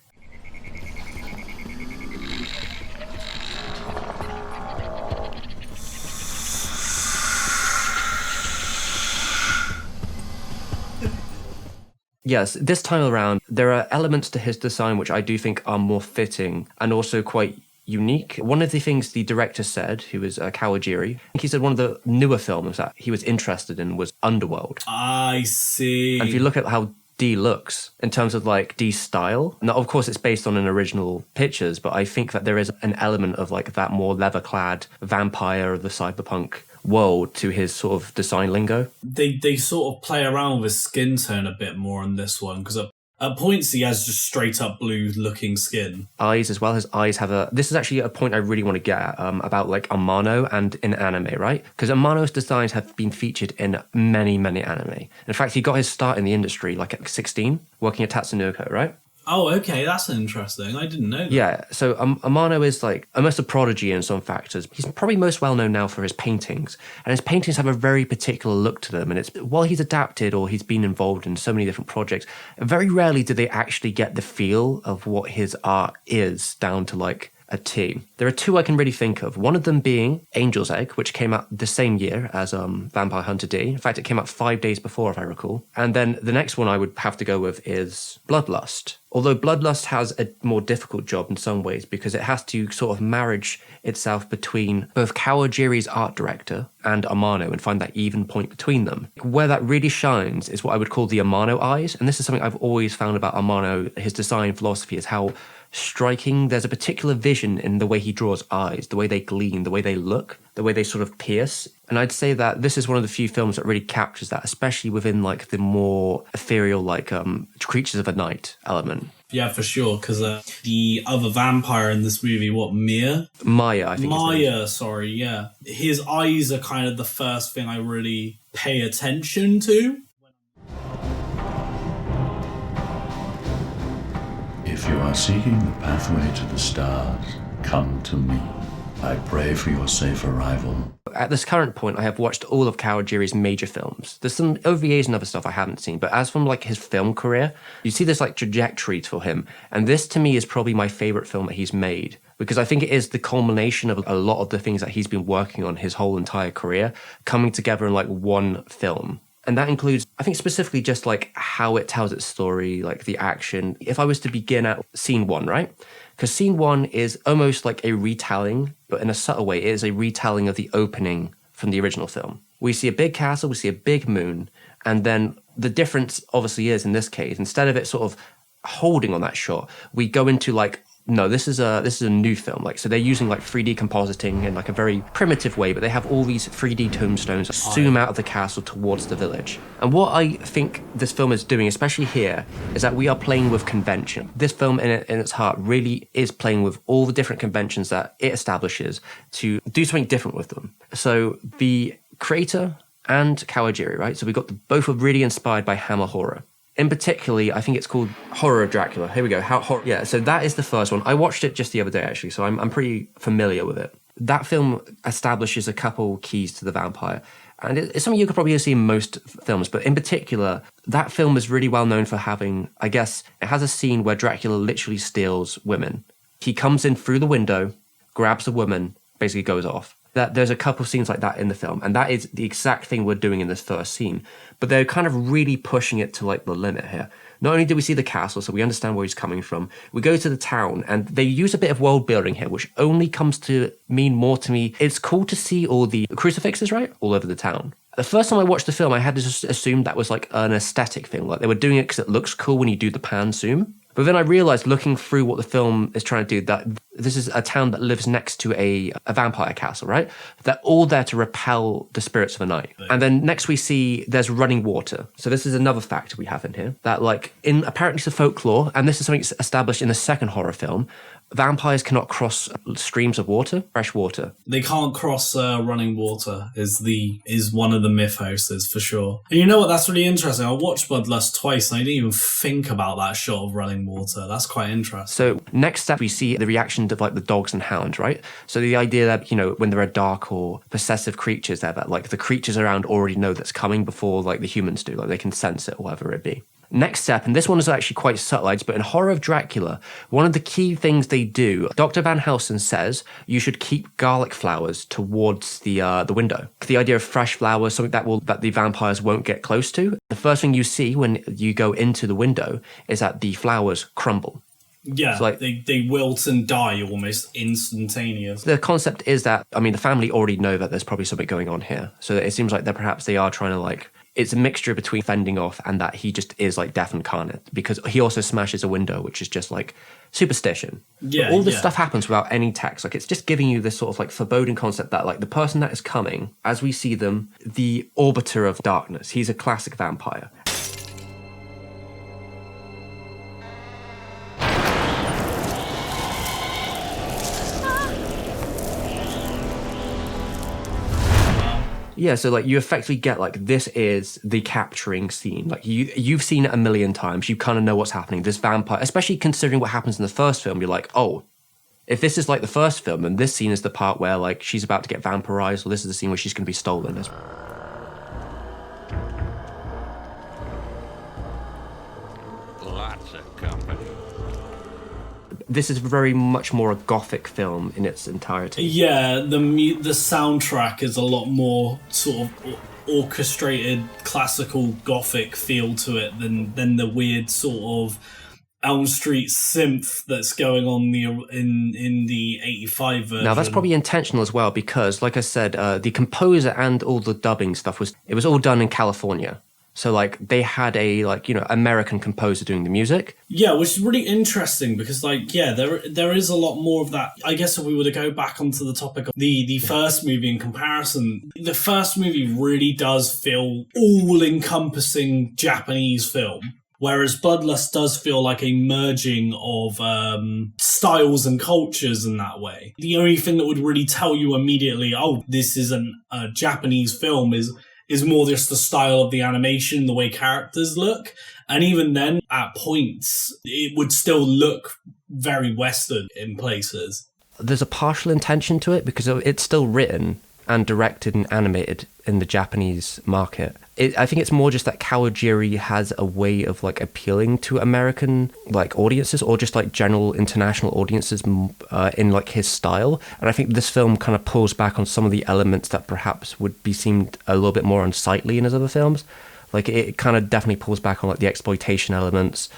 Yes, this time around, there are elements to his design which I do think are more fitting and also quite unique. One of the things the director said, who was Kawajiri, I think he said one of the newer films that he was interested in was Underworld. I see. And if you look at how Dee looks in terms of like Dee's style, now of course it's based on an original pictures, but I think that there is an element of like that more leather-clad vampire of the cyberpunk world to his sort of design lingo. They sort of play around with his skin tone a bit more on this one, because at points he has just straight up blue looking skin. Eyes as well. His eyes have this is actually a point I really want to get at, about like Amano and in anime, right? Because Amano's designs have been featured in many, many anime. In fact, he got his start in the industry like at 16, working at Tatsunoko, right? Oh, okay, that's interesting. I didn't know that. Yeah, so Amano is like almost a prodigy in some factors. He's probably most well known now for his paintings, and his paintings have a very particular look to them. And it's while he's adapted or he's been involved in so many different projects, very rarely do they actually get the feel of what his art is down to like a T. There are two I can really think of. One of them being Angel's Egg, which came out the same year as Vampire Hunter D. In fact, it came out 5 days before, if I recall. And then the next one I would have to go with is Bloodlust. Although Bloodlust has a more difficult job in some ways because it has to sort of marriage itself between both Kawajiri's art director and Amano and find that even point between them. Where that really shines is what I would call the Amano eyes. And this is something I've always found about Amano, his design philosophy, is how striking. There's a particular vision in the way he draws eyes, the way they gleam, the way they look, the way they sort of pierce. And I'd say that this is one of the few films that really captures that, especially within like the more ethereal, like creatures of the night element. Yeah, for sure, because the other vampire in this movie, Maya, I think. Maya, sorry, yeah. His eyes are kind of the first thing I really pay attention to. If you are seeking the pathway to the stars, come to me. I pray for your safe arrival. At this current point, I have watched all of Kawajiri's major films. There's some OVAs and other stuff I haven't seen, but as from like his film career, you see this like trajectory for him. And this to me is probably my favorite film that he's made, because I think it is the culmination of a lot of the things that he's been working on his whole entire career coming together in like one film. And that includes, I think, specifically just like how it tells its story, like the action. If I was to begin at scene 1, right? Because scene 1 is almost like a retelling, but in a subtle way, it is a retelling of the opening from the original film. We see a big castle, we see a big moon, and then the difference obviously is, in this case, instead of it sort of holding on that shot, we go into like, no, this is a new film. Like, so they're using like 3D compositing in like a very primitive way, but they have all these 3D tombstones zoom out of the castle towards the village. And what I think this film is doing, especially here, is that we are playing with convention. This film in its heart really is playing with all the different conventions that it establishes to do something different with them. So the creator and Kawajiri, right? So we got both are really inspired by Hammer horror. In particularly, I think it's called Horror of Dracula. Here we go. Yeah, so that is the first one. I watched it just the other day, actually, so I'm pretty familiar with it. That film establishes a couple keys to the vampire. And it's something you could probably see in most films, but in particular, that film is really well known for having, I guess, it has a scene where Dracula literally steals women. He comes in through the window, grabs a woman, basically goes off. There's a couple scenes like that in the film, and that is the exact thing we're doing in this first scene. But they're kind of really pushing it to like the limit here. Not only do we see the castle, so we understand where he's coming from, we go to the town, and they use a bit of world building here, which only comes to mean more to me. It's cool to see all the crucifixes, right, all over the town. The first time I watched the film, I had to just assume that was like an aesthetic thing, like they were doing it because it looks cool when you do the pan zoom. But then I realized, looking through what the film is trying to do, that this is a town that lives next to a vampire castle, right? They're all there to repel the spirits of the night. And then next we see there's running water. So this is another factor we have in here, that like in apparently the folklore, and this is something established in the second horror film, vampires cannot cross streams of water, fresh water. They can't cross running water is one of the mythos for sure. And you know what? That's really interesting. I watched Bloodlust twice and I didn't even think about that shot of running water. That's quite interesting. So next step, we see the reaction of like the dogs and hounds, right? So the idea that, you know, when there are dark or possessive creatures there, that like the creatures around already know that's coming before like the humans do, like they can sense it or whatever it be. Next step, and this one is actually quite subtle, but in Horror of Dracula, one of the key things they do, Dr. Van Helsing says you should keep garlic flowers towards the window. The idea of fresh flowers, something that the vampires won't get close to. The first thing you see when you go into the window is that the flowers crumble. Yeah, so like, they wilt and die almost instantaneously. The concept is that, I mean, the family already know that there's probably something going on here. So it seems like perhaps they are trying to like, it's a mixture between fending off and that he just is like death incarnate, because he also smashes a window, which is just like superstition. Yeah, but all this stuff happens without any text. Like it's just giving you this sort of like foreboding concept that like the person that is coming, as we see them, the Arbiter of Darkness, he's a classic vampire. Yeah, so like you effectively get like this is the capturing scene. Like you've seen it a million times. You kind of know what's happening. This vampire, especially considering what happens in the first film, you're like, oh, if this is like the first film, then this scene is the part where like she's about to get vampirized, or this is the scene where she's going to be stolen. Lots of company. This is very much more a gothic film in its entirety. Yeah, the soundtrack is a lot more sort of orchestrated, classical gothic feel to it than the weird sort of Elm Street synth that's going on in the 85 version. Now that's probably intentional as well, because like I said, the composer and all the dubbing stuff was all done in California. So, like, they had a, like, you know, American composer doing the music. Yeah, which is really interesting because, like, yeah, there is a lot more of that. I guess if we were to go back onto the topic of the first movie in comparison, the first movie really does feel all-encompassing Japanese film. Whereas Bloodlust does feel like a merging of styles and cultures in that way. The only thing that would really tell you immediately, oh, this isn't a Japanese film is more just the style of the animation, the way characters look. And even then, at points, it would still look very Western in places. there's a partial intention to it because it's still written and directed and animated in the Japanese market. I think it's more just that Kawajiri has a way of like appealing to American like audiences or just like general international audiences in like his style. And I think this film kind of pulls back on some of the elements that perhaps would be seemed a little bit more unsightly in his other films. Like it kind of definitely pulls back on like the exploitation elements.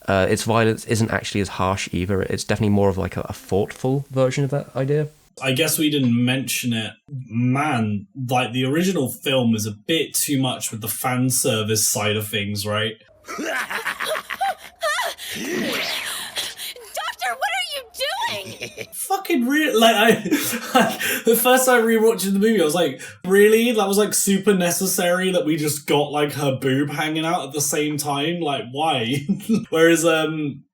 Its violence isn't actually as harsh either. It's definitely more of like a thoughtful version of that idea. I guess we didn't mention it. Man, like the original film is a bit too much with the fan service side of things, right? Doctor, what are you doing? Fucking real. Like, the first time rewatching the movie, I was like, really? That was like super necessary that we just got like her boob hanging out at the same time? Like, why? Whereas,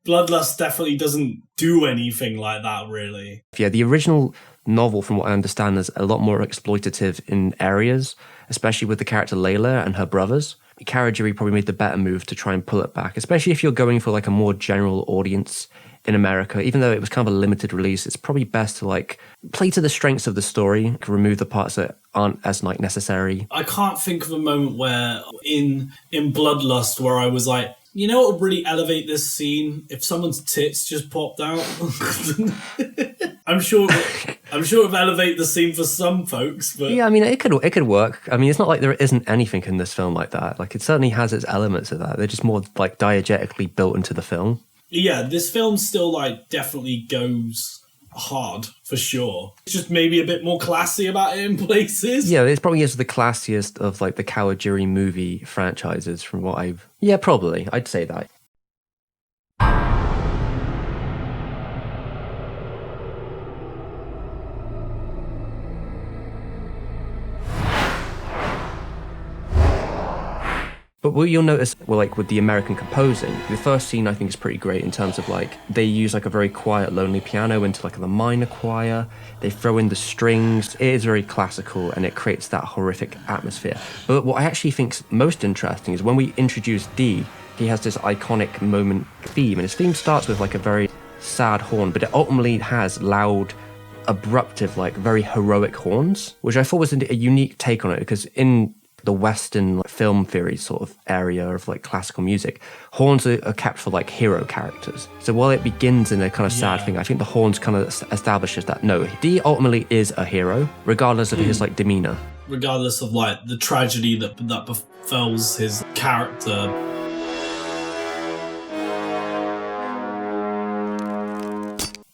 Bloodlust definitely doesn't do anything like that, really. Yeah, the original novel, from what I understand, is a lot more exploitative in areas, especially with the character Layla and her brothers. Kawajiri probably made the better move to try and pull it back, especially if you're going for like a more general audience in America. Even though it was kind of a limited release, it's probably best to like play to the strengths of the story, remove the parts that aren't as like necessary. I can't think of a moment where in Bloodlust where I was like, you know what would really elevate this scene? If someone's tits just popped out. I'm sure it would elevate the scene for some folks, but yeah, I mean it could work. I mean, it's not like there isn't anything in this film like that. Like it certainly has its elements of that. They're just more like diegetically built into the film. Yeah, this film still like definitely goes hard for sure. It's just maybe a bit more classy about it in places. Yeah, it probably is the classiest of like the Kawajiri movie franchises from what I've... Yeah, probably. I'd say that. But what you'll notice, well, like with the American composing, the first scene I think is pretty great in terms of like, they use like a very quiet, lonely piano into like the minor choir. They throw in the strings. It is very classical and it creates that horrific atmosphere. But what I actually think's most interesting is when we introduce D, he has this iconic moment theme, and his theme starts with like a very sad horn, but it ultimately has loud, abruptive, like very heroic horns, which I thought was a unique take on it, because in the Western film theory sort of area of like classical music, horns are kept for like hero characters. So while it begins in a kind of sad thing, I think the horns kind of establishes that no, D ultimately is a hero, regardless of his like demeanor. Regardless of like the tragedy that befalls his character.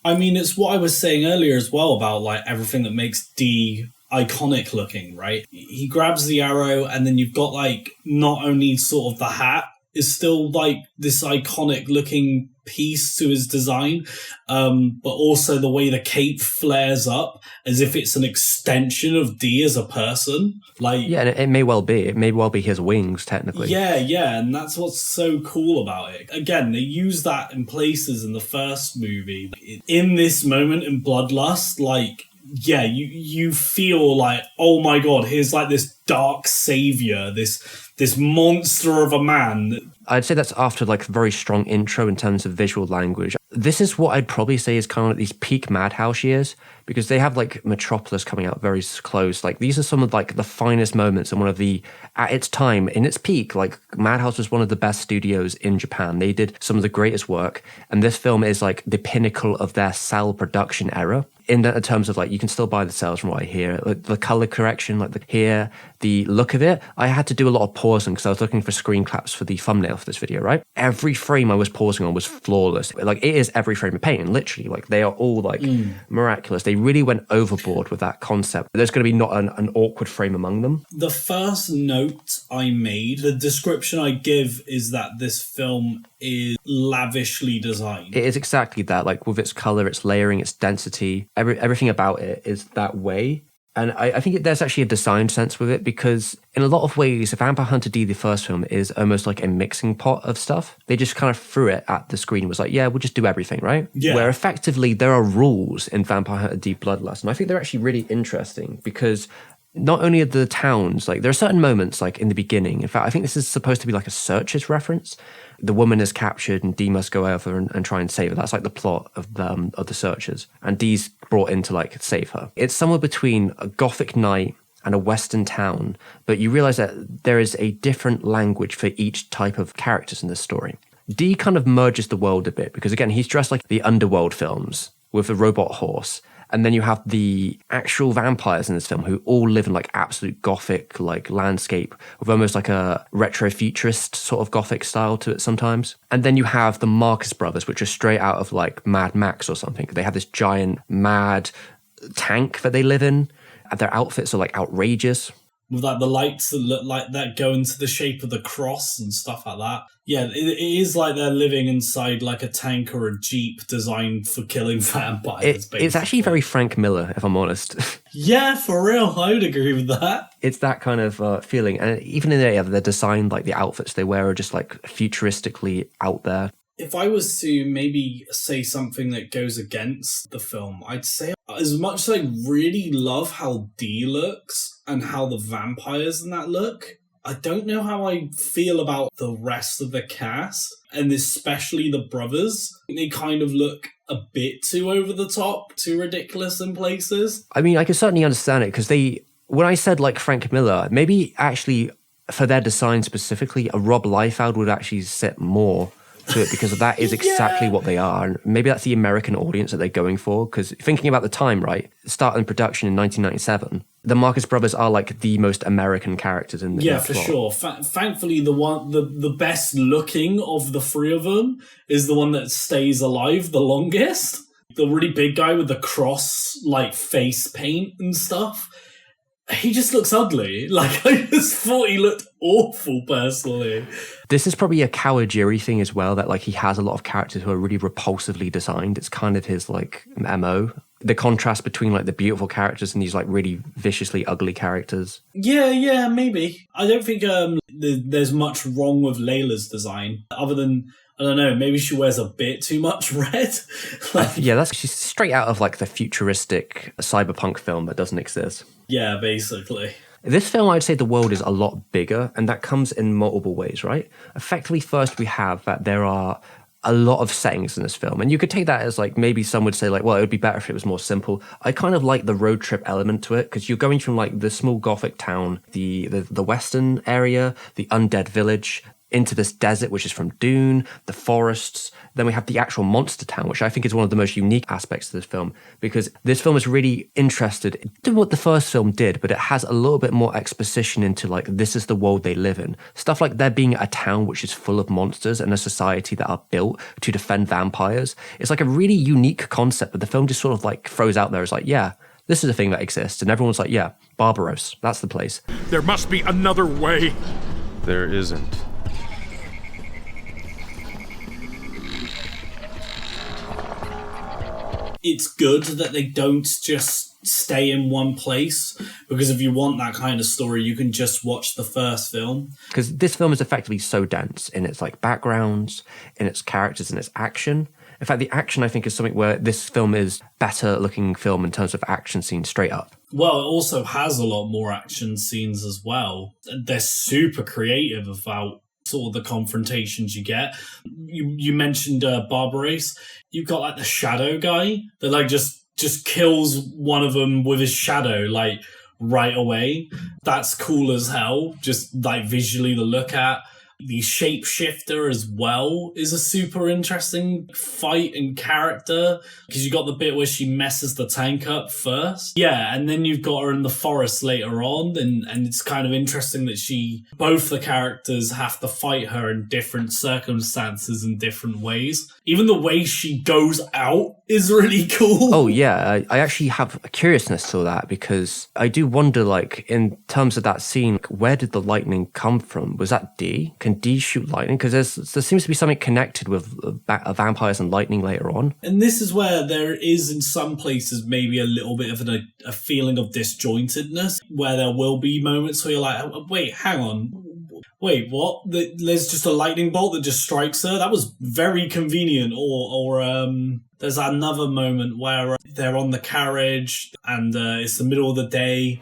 I mean, it's what I was saying earlier as well about like everything that makes D iconic looking, right? He grabs the arrow and then you've got like not only sort of the hat is still like this iconic looking piece to his design, but also the way the cape flares up as if it's an extension of D as a person. Like, yeah, and it may well be. It may well be his wings, technically. Yeah, and that's what's so cool about it. Again, they use that in places in the first movie. In this moment in Bloodlust, like, yeah, you feel like, oh my god, here's like this dark savior, this monster of a man. I'd say that's after like a very strong intro in terms of visual language. This is what I'd probably say is kind of like these peak Madhouse years, because they have like Metropolis coming out very close. Like these are some of like the finest moments and one of the, at its time, in its peak, like Madhouse was one of the best studios in Japan. They did some of the greatest work, and this film is like the pinnacle of their cell production era. In terms of like, you can still buy the cells from what I hear. Like, the color correction, like the look of it. I had to do a lot of pausing because I was looking for screen claps for the thumbnail for this video, right? Every frame I was pausing on was flawless. Like it is every frame of painting, literally. Like they are all like miraculous. They really went overboard with that concept. There's going to be not an awkward frame among them. The first note I made, the description I give is that this film is lavishly designed. It is exactly that, like with its color, its layering, its density, everything about it is that way. And I think there's actually a design sense with it, because in a lot of ways, Vampire Hunter D, the first film, is almost like a mixing pot of stuff. They just kind of threw it at the screen and was like, yeah, we'll just do everything, right? Yeah. Where effectively there are rules in Vampire Hunter D Bloodlust. And I think they're actually really interesting, because not only are the towns, like there are certain moments like in the beginning. In fact, I think this is supposed to be like a Searchers reference. The woman is captured and Dee must go over and try and save her. That's like the plot of the Searchers. And Dee's brought in to like save her. It's somewhere between a Gothic night and a Western town, but you realize that there is a different language for each type of characters in this story. Dee kind of merges the world a bit because, again, he's dressed like the underworld films with a robot horse. And then you have the actual vampires in this film who all live in like absolute Gothic like landscape with almost like a retro-futurist sort of Gothic style to it sometimes. And then you have the Marcus brothers, which are straight out of like Mad Max or something. They have this giant mad tank that they live in. And their outfits are like outrageous. With like the lights that look like that go into the shape of the cross and stuff like that. Yeah, it is like they're living inside like a tank or a jeep designed for killing vampires. It's actually very Frank Miller, if I'm honest. Yeah, for real. I would agree with that. It's that kind of feeling. And even in there, they're designed, like the outfits they wear are just like futuristically out there. If I was to maybe say something that goes against the film, I'd say as much as I really love how Dee looks and how the vampires in that look, I don't know how I feel about the rest of the cast, and especially the brothers. They kind of look a bit too over the top, too ridiculous in places. I mean, I can certainly understand it because when I said like Frank Miller, maybe actually for their design specifically, a Rob Liefeld would actually sit more to it because that is exactly what they are. And maybe that's the American audience that they're going for. Because thinking about the time, right? Starting production in 1997, the Marcus brothers are like the most American characters in the Yeah, for sure. Thankfully, the best looking of the three of them is the one that stays alive the longest. The really big guy with the cross like face paint and stuff. He just looks ugly. Like, I just thought he looked awful, personally. This is probably a Kawajiri thing as well, that, like, he has a lot of characters who are really repulsively designed. It's kind of his, like, MO. The contrast between, like, the beautiful characters and these, like, really viciously ugly characters. Yeah, maybe. I don't think there's much wrong with Layla's design, other than, I don't know, maybe she wears a bit too much red. She's straight out of, like, the futuristic cyberpunk film that doesn't exist. Yeah, basically. This film, I'd say the world is a lot bigger, and that comes in multiple ways, right? Effectively, first we have that there are a lot of settings in this film, and you could take that as like, maybe some would say like, well, it would be better if it was more simple. I kind of like the road trip element to it, because you're going from like the small Gothic town, the western area, the undead village, into this desert, which is from Dune, the forests. Then we have the actual monster town, which I think is one of the most unique aspects of this film, because this film is really interested in what the first film did, but it has a little bit more exposition into like, this is the world they live in. Stuff like there being a town which is full of monsters and a society that are built to defend vampires. It's like a really unique concept that the film just sort of like throws out there as like, yeah, this is a thing that exists. And everyone's like, yeah, Barbaros, that's the place. There must be another way. There isn't. It's good that they don't just stay in one place, because if you want that kind of story, you can just watch the first film. Because this film is effectively so dense in its like backgrounds, in its characters, in its action. In fact, the action, I think, is something where this film is better looking film in terms of action scenes straight up. Well, it also has a lot more action scenes as well. They're super creative about sort of the confrontations you get. You mentioned Barbaros. You've got like the shadow guy that like just kills one of them with his shadow like right away. That's cool as hell, just like visually to look at. The shapeshifter as well is a super interesting fight and character, because you got the bit where she messes the tank up first. Yeah, and then you've got her in the forest later on, and it's kind of interesting that both the characters have to fight her in different circumstances in different ways. Even the way she goes out is really cool. Oh yeah, I actually have a curiousness to that, because I do wonder, like, in terms of that scene, where did the lightning come from? Was that Dee? Can Dee shoot lightning? Because there seems to be something connected with vampires and lightning later on. And this is where there is, in some places, maybe a little bit of a feeling of disjointedness, where there will be moments where you're like, wait, hang on. Wait, what? There's just a lightning bolt that just strikes her? That was very convenient. Or there's another moment where they're on the carriage and it's the middle of the day.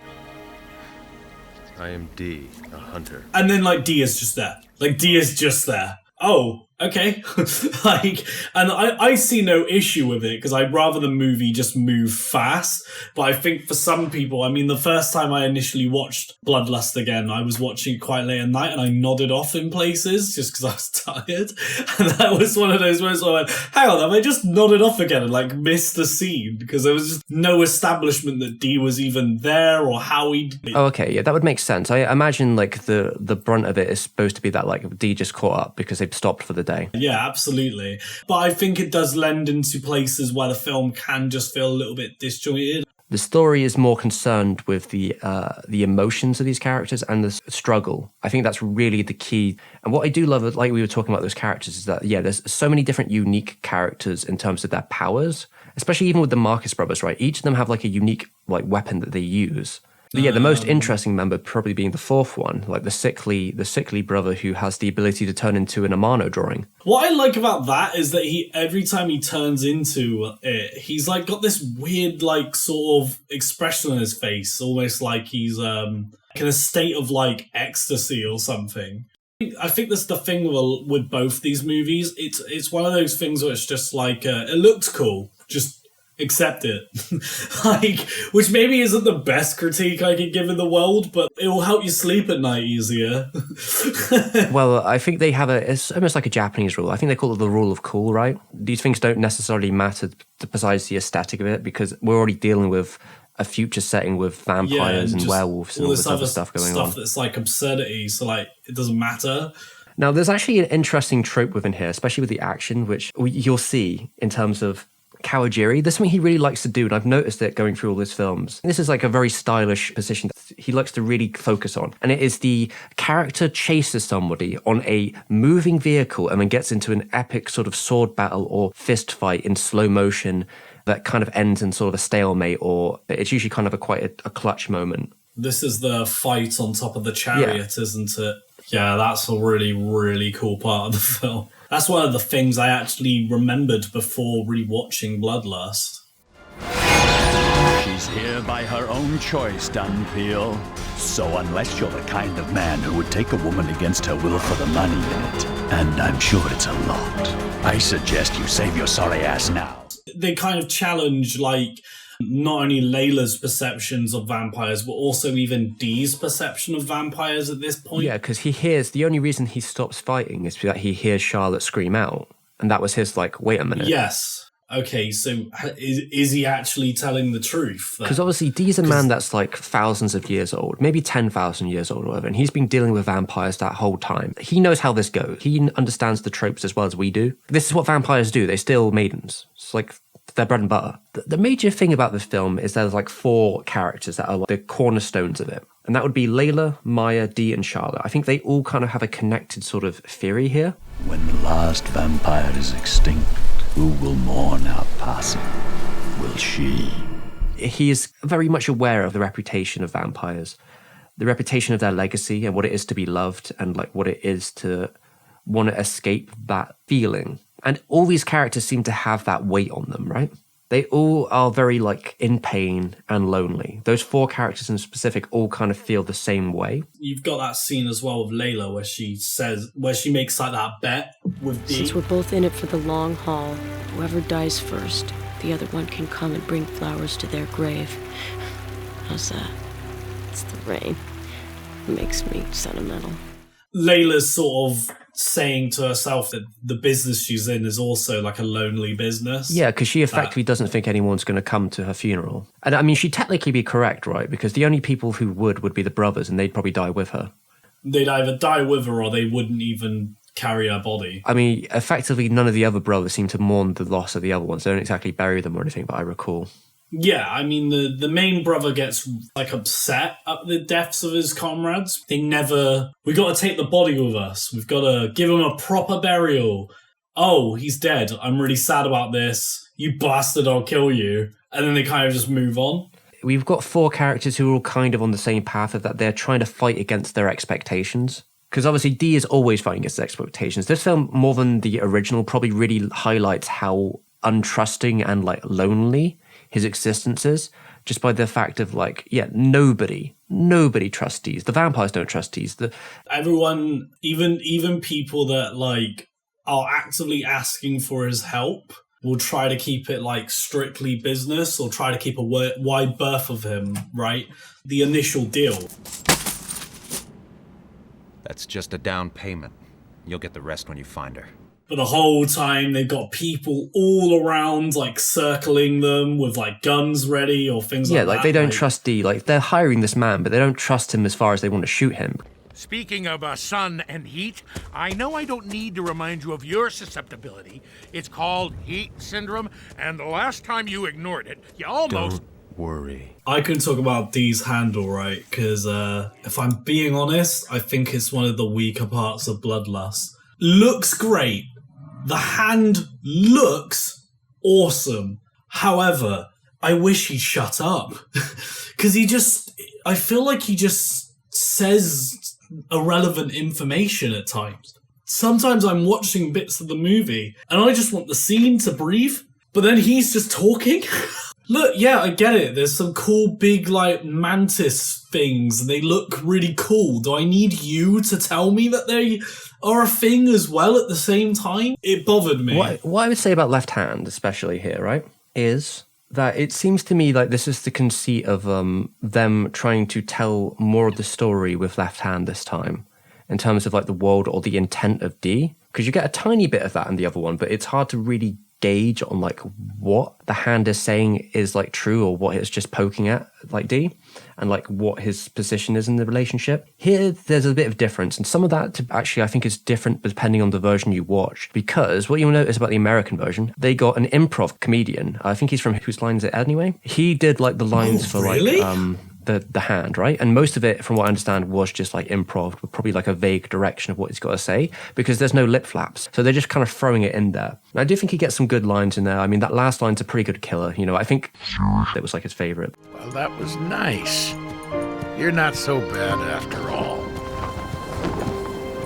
I am D, a hunter. And then, like, D is just there. Like, D is just there. Oh, okay. Like, and I see no issue with it, because I'd rather the movie just move fast. But I think for some people, I mean, the first time I initially watched Bloodlust again, I was watching it quite late at night, and I nodded off in places just because I was tired. And that was one of those moments where I went, hang on, have I just nodded off again and, like, missed the scene? Because there was just no establishment that D was even there or how he'd... Oh, okay, yeah, that would make sense. I imagine, like, the brunt of it is supposed to be that, like, D just caught up because they've stopped for the day. Yeah, absolutely. But I think it does lend into places where the film can just feel a little bit disjointed. The story is more concerned with the emotions of these characters and the struggle. I think that's really the key. And what I do love, like we were talking about those characters, is that, yeah, there's so many different unique characters in terms of their powers, especially even with the Marcus brothers, right? Each of them have, like, a unique, like, weapon that they use. Yeah, the most interesting member probably being the fourth one, like the sickly brother who has the ability to turn into an Amano drawing. What I like about that is that every time he turns into it, he's like got this weird, like, sort of expression on his face, almost like he's in a state of, like, ecstasy or something. I think that's the thing with both these movies. It's one of those things where it's just like it looks cool, just accept it. Like, which maybe isn't the best critique I could give in the world, but it will help you sleep at night easier. Well, I think they have it's almost like a Japanese rule. I think they call it the rule of cool, right? These things don't necessarily matter besides the aesthetic of it, because we're already dealing with a future setting with vampires and werewolves and all this other stuff going on. Stuff that's like absurdity, so, like, it doesn't matter. Now, there's actually an interesting trope within here, especially with the action, which you'll see in terms of Kawajiri. There's something he really likes to do, and I've noticed it going through all his films. This is like a very stylish position that he likes to really focus on, and it is the character chases somebody on a moving vehicle and then gets into an epic sort of sword battle or fist fight in slow motion that kind of ends in sort of a stalemate, or it's usually kind of quite a clutch moment. This is the fight on top of the chariot, isn't it? Yeah, that's a really, really cool part of the film. That's one of the things I actually remembered before rewatching Bloodlust. She's here by her own choice, Dunpeel. So unless you're the kind of man who would take a woman against her will for the money in it, and I'm sure it's a lot, I suggest you save your sorry ass now. They kind of challenge, like, not only Layla's perceptions of vampires, but also even Dee's perception of vampires at this point. Yeah, because the only reason he stops fighting is that he hears Charlotte scream out. And that was his, like, wait a minute. Yes. Okay, so is he actually telling the truth? Because obviously Dee's a man that's, like, thousands of years old, maybe 10,000 years old or whatever, and he's been dealing with vampires that whole time. He knows how this goes. He understands the tropes as well as we do. This is what vampires do. They steal maidens. It's like their bread and butter. The major thing about this film is there's, like, 4 characters that are, like, the cornerstones of it. And that would be Layla, Maya, Dee, and Charlotte. I think they all kind of have a connected sort of theory here. When the last vampire is extinct, who will mourn our passing? Will she? He is very much aware of the reputation of vampires, the reputation of their legacy and what it is to be loved and, like, what it is to want to escape that feeling. And all these characters seem to have that weight on them, right? They all are very, like, in pain and lonely. Those 4 characters in specific all kind of feel the same way. You've got that scene as well with Layla where she makes, like, that bet with Dee. Since we're both in it for the long haul, whoever dies first, the other one can come and bring flowers to their grave. How's that? It's the rain. It makes me sentimental. Layla's sort of saying to herself that the business she's in is also, like, a lonely business. Yeah, because she effectively doesn't think anyone's going to come to her funeral. And I mean, she'd technically be correct, right? Because the only people who would be the brothers, and they'd probably die with her. They'd either die with her or they wouldn't even carry her body. I mean, effectively, none of the other brothers seem to mourn the loss of the other ones. They don't exactly bury them or anything, but I recall. Yeah, I mean, the main brother gets, like, upset at the deaths of his comrades. We got to take the body with us. We've got to give him a proper burial. Oh, he's dead. I'm really sad about this. You bastard, I'll kill you. And then they kind of just move on. We've got 4 characters who are all kind of on the same path of that they're trying to fight against their expectations. Because obviously Dee is always fighting against expectations. This film, more than the original, probably really highlights how untrusting and, like, lonely his existence is. just by the fact of like, yeah, nobody trusts Dees. The vampires don't trust Dees. Everyone, even people that like are actively asking for his help, will try to keep it like strictly business or try to keep a wide berth of him, right? The initial deal. That's just a down payment. You'll get the rest when you find her. But the whole time they've got people all around, like circling them with like guns ready or things like that. Yeah, like they don't trust Dee. Like they're hiring this man, but they don't trust him as far as they want to shoot him. Speaking of sun and heat, I know I don't need to remind you of your susceptibility. It's called heat syndrome, and the last time you ignored it, you almost... Don't worry. I can talk about Dee's handle, right? Because if I'm being honest, I think it's one of the weaker parts of Bloodlust. Looks great. The hand looks awesome. However, I wish he'd shut up. Because I feel like he just says irrelevant information at times. Sometimes I'm watching bits of the movie and I just want the scene to breathe, but then he's just talking. Look, yeah, I get it. There's some cool big like mantis things and they look really cool. Do I need you to tell me that they are a thing as well at the same time? It bothered me. What I would say about Left Hand, especially here, right, is that it seems to me like this is the conceit of them trying to tell more of the story with Left Hand this time, in terms of like the world or the intent of Dee. Because you get a tiny bit of that in the other one, but it's hard to really gauge on like what the hand is saying is like true or what it's just poking at like Dee, and like what his position is in the relationship. Here there's a bit of difference, and some of that actually I think is different depending on the version you watch, because what you'll notice about the American version, they got an improv comedian. I think he's from Whose Line Is It Anyway? He did like the lines for really? like the hand, right? And most of it, from what I understand, was just like improv with probably like a vague direction of what he's got to say, because there's no lip flaps. So they're just kind of throwing it in there. And I do think he gets some good lines in there. I mean, that last line's a pretty good killer. You know, I think it was like his favorite. Well, that was nice. You're not so bad after all.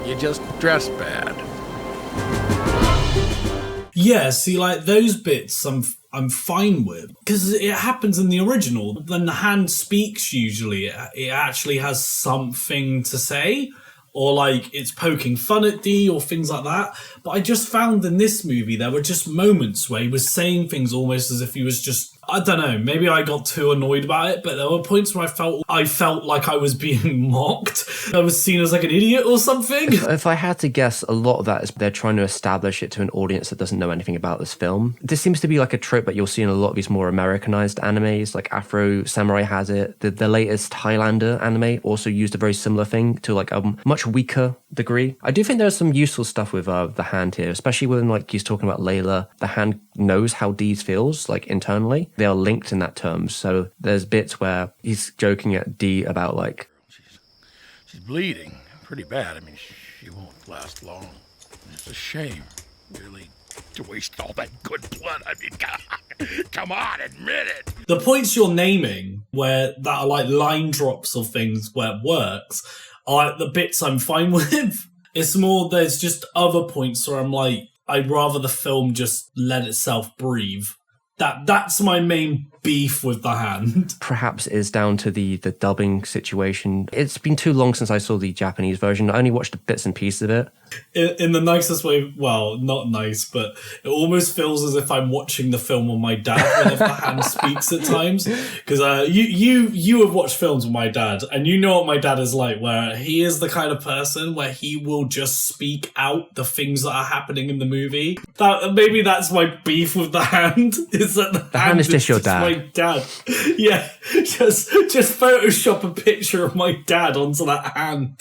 You just dress bad. Yeah, see, like those bits I'm fine with, because it happens in the original. When the hand speaks, usually it actually has something to say, or like it's poking fun at Dee or things like that. But I just found in this movie there were just moments where he was saying things almost as if he was just, I don't know, maybe I got too annoyed about it, but there were points where I felt like I was being mocked. I was seen as like an idiot or something. If I had to guess, a lot of that is they're trying to establish it to an audience that doesn't know anything about this film. This seems to be like a trope that you'll see in a lot of these more Americanized animes, like Afro Samurai has it. The latest Highlander anime also used a very similar thing to like a much weaker degree. I do think there's some useful stuff with the hand here, especially when like he's talking about Layla. The hand knows how Dee feels like internally. They are linked in that terms. So there's bits where he's joking at Dee about like, she's bleeding pretty bad. I mean, she won't last long. It's a shame, really, to waste all that good blood. I mean, come on, admit it. The points you're naming where that are like line drops of things where it works are the bits I'm fine with. It's more there's just other points where I'm like, I'd rather the film just let itself breathe. That's my main beef with the hand. Perhaps is down to the dubbing situation. It's been too long since I saw the Japanese version. I only watched bits and pieces of it. In the nicest way, well, not nice, but it almost feels as if I'm watching the film with my dad whenever the hand speaks at times. Because you have watched films with my dad, and you know what my dad is like, where he is the kind of person where he will just speak out the things that are happening in the movie. Maybe that's my beef with the hand, is that the hand is just your dad. My dad. Yeah, just Photoshop a picture of my dad onto that hand.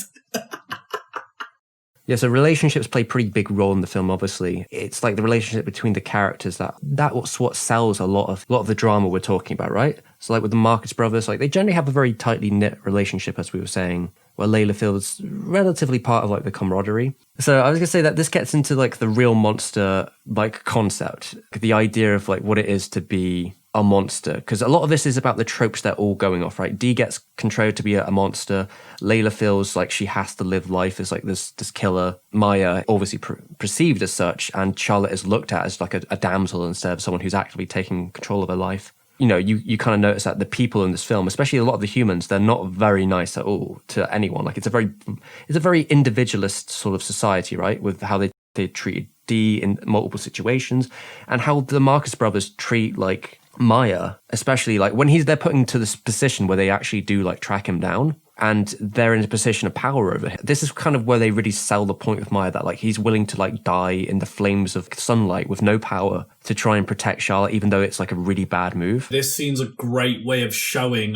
Yeah, so relationships play a pretty big role in the film, obviously. It's like the relationship between the characters that's what sells a lot of the drama we're talking about, right? So like with the Marcus brothers, like they generally have a very tightly knit relationship, as we were saying, where Layla feels relatively part of like the camaraderie. So I was gonna say that this gets into like the real monster like concept, the idea of like what it is to be a monster, because a lot of this is about the tropes they're all going off, right? Dee gets controlled to be a monster. Layla feels like she has to live life as like this killer. Maya, obviously perceived as such, and Charlotte is looked at as like a damsel instead of someone who's actively taking control of her life. you know, you kind of notice that the people in this film, especially a lot of the humans, they're not very nice at all to anyone. Like it's a very individualist sort of society, right? With how they treated Dee in multiple situations, and how the Marcus brothers treat like Maya, especially like when they're put into this position where they actually do like track him down. And they're in a position of power over him. This is kind of where they really sell the point with Maya, that like he's willing to like die in the flames of sunlight with no power to try and protect Charlotte, even though it's like a really bad move. This scene's a great way of showing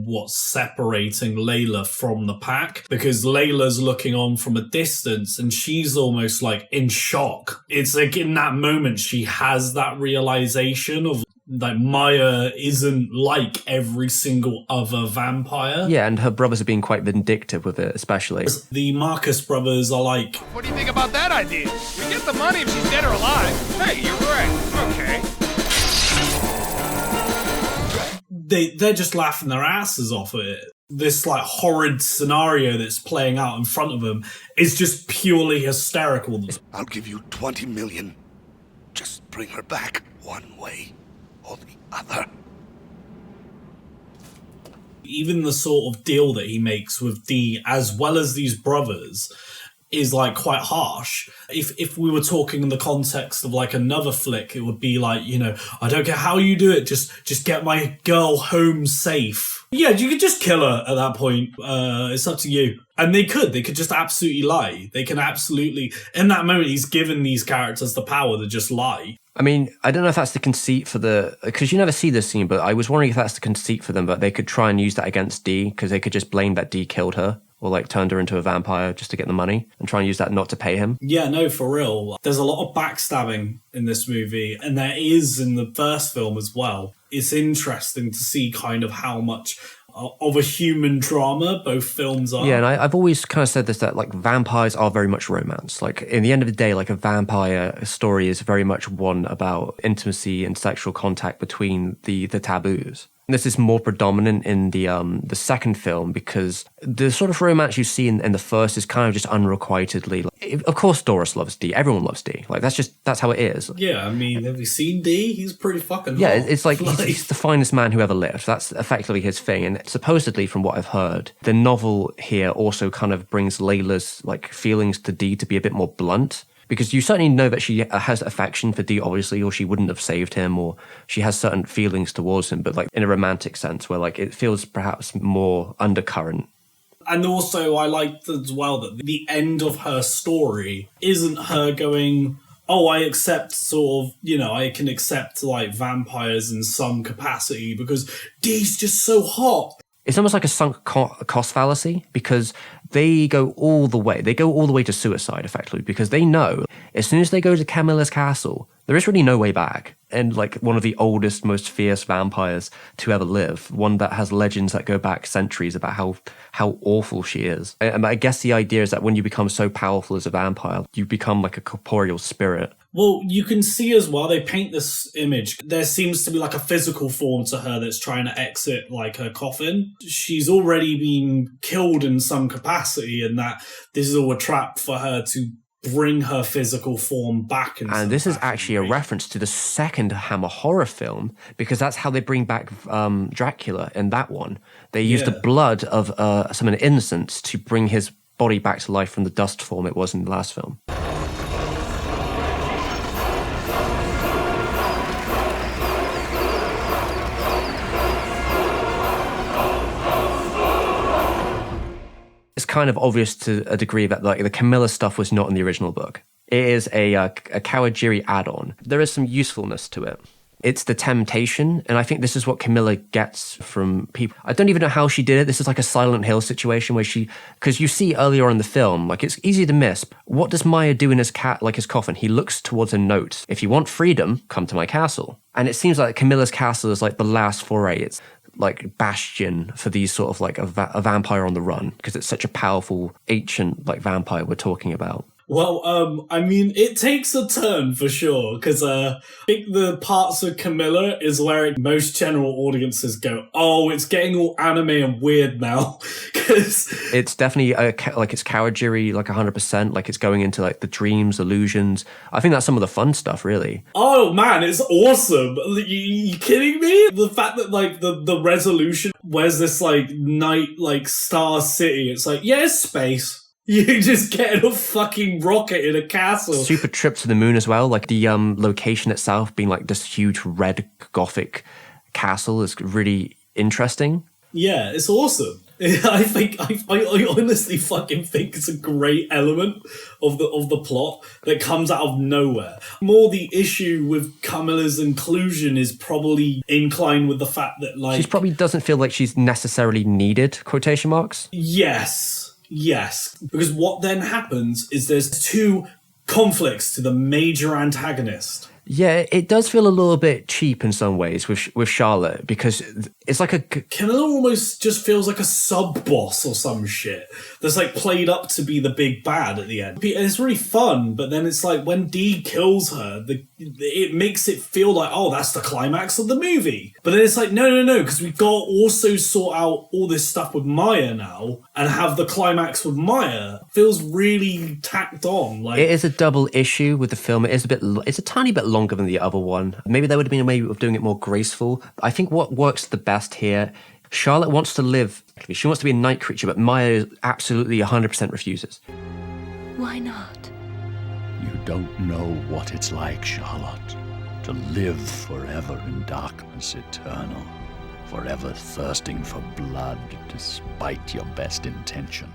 what's separating Layla from the pack, because Layla's looking on from a distance and she's almost like in shock. It's like in that moment she has that realization of like Maya isn't like every single other vampire. Yeah, and her brothers are being quite vindictive with it, especially. The Marcus brothers are like, what do you think about that idea? We get the money if she's dead or alive. Hey, you're right. Okay. They're just laughing their asses off at it. This like horrid scenario that's playing out in front of them is just purely hysterical. I'll give you 20 million. Just bring her back one way or the other. Even the sort of deal that he makes with Dee, as well as these brothers, is like quite harsh. If we were talking in the context of like another flick, it would be like, you know, I don't care how you do it, just get my girl home safe. Yeah, you could just kill her at that point. It's up to you. And they could just absolutely lie. They can absolutely, in that moment, he's given these characters the power to just lie. I mean, I don't know if that's the conceit for because you never see this scene, but I was wondering if that's the conceit for them, but they could try and use that against Dee, because they could just blame that Dee killed her or like turned her into a vampire just to get the money and try and use that not to pay him. Yeah, no, for real. There's a lot of backstabbing in this movie, and there is in the first film as well. It's interesting to see kind of how much of a human drama both films are. Yeah, and I've always kind of said this, that like vampires are very much romance. Like in the end of the day, like a vampire story is very much one about intimacy and sexual contact between the taboos. This is more predominant in the second film, because the sort of romance you see in the first is kind of just unrequitedly. Of course, Doris loves Dee. Everyone loves Dee. Like that's how it is. Yeah, I mean, have you seen Dee? He's pretty fucking hot. Yeah, it's like he's the finest man who ever lived. That's effectively his thing. And supposedly, from what I've heard, the novel here also kind of brings Layla's like feelings to Dee to be a bit more blunt. Because you certainly know that she has affection for Dee, obviously, or she wouldn't have saved him, or she has certain feelings towards him, but like in a romantic sense, where like it feels perhaps more undercurrent. And also, I liked as well that the end of her story isn't her going, oh, I accept sort of, you know, I can accept like vampires in some capacity because Dee's just so hot. It's almost like a sunk cost fallacy, because they go all the way. They go all the way to suicide, effectively, because they know as soon as they go to Camilla's castle, there is really no way back. And like one of the oldest, most fierce vampires to ever live, one that has legends that go back centuries about how awful she is. And I guess the idea is that when you become so powerful as a vampire, you become like a corporeal spirit. Well, you can see as well, they paint this image. There seems to be like a physical form to her that's trying to exit like her coffin. She's already been killed in some capacity, and that this is all a trap for her to bring her physical form back. And this is actually a reference to the second Hammer horror film, because that's how they bring back Dracula in that one. They use the blood of someone innocent to bring his body back to life from the dust form it was in the last film. It's kind of obvious to a degree that like the Camilla stuff was not in the original book. It is a Kawajiri add-on. There is some usefulness to it. It's the temptation, and I think this is what Camilla gets from people. I don't even know how she did it. This is like a Silent Hill situation where because you see earlier on in the film, like it's easy to miss. What does Maya do in his coffin? He looks towards a note. If you want freedom, come to my castle. And it seems like Camilla's castle is like the last foray. It's like bastion for these sort of like a vampire on the run, because it's such a powerful ancient like vampire we're talking about. Well, I mean, it takes a turn for sure, because I think the parts of Camilla is where most general audiences go, oh, it's getting all anime and weird now, because it's definitely like it's Kawajiri, like 100%, like it's going into like the dreams, illusions. I think that's some of the fun stuff, really. Oh man, it's awesome. You kidding me? The fact that like the resolution, where's this like night, like star city, it's like, yeah, it's space. You just get in a fucking rocket in a castle. Super trip to the moon as well. Like the location itself being like this huge red gothic castle is really interesting. Yeah, it's awesome. I honestly fucking think it's a great element of the plot that comes out of nowhere. More the issue with Camilla's inclusion is probably inclined with the fact that like she probably doesn't feel like she's necessarily needed, quotation marks. Yes, because what then happens is there's two conflicts to the major antagonist. Yeah, it does feel a little bit cheap in some ways with Charlotte, because it's like a... Camilla almost just feels like a sub-boss or some shit that's like played up to be the big bad at the end. And it's really fun, but then it's like when Dee kills her, it makes it feel like, oh, that's the climax of the movie. But then it's like, no, because we've got to also sort out all this stuff with Maya now and have the climax with Maya. It feels really tacked on. Like, it is a double issue with the film. It's a tiny bit longer than the other one. Maybe there would have been a way of doing it more graceful. I think what works the best here, Charlotte wants to live. She wants to be a night creature, but Maya absolutely 100% refuses. Why not? You don't know what it's like, Charlotte, to live forever in darkness eternal, forever thirsting for blood despite your best intention.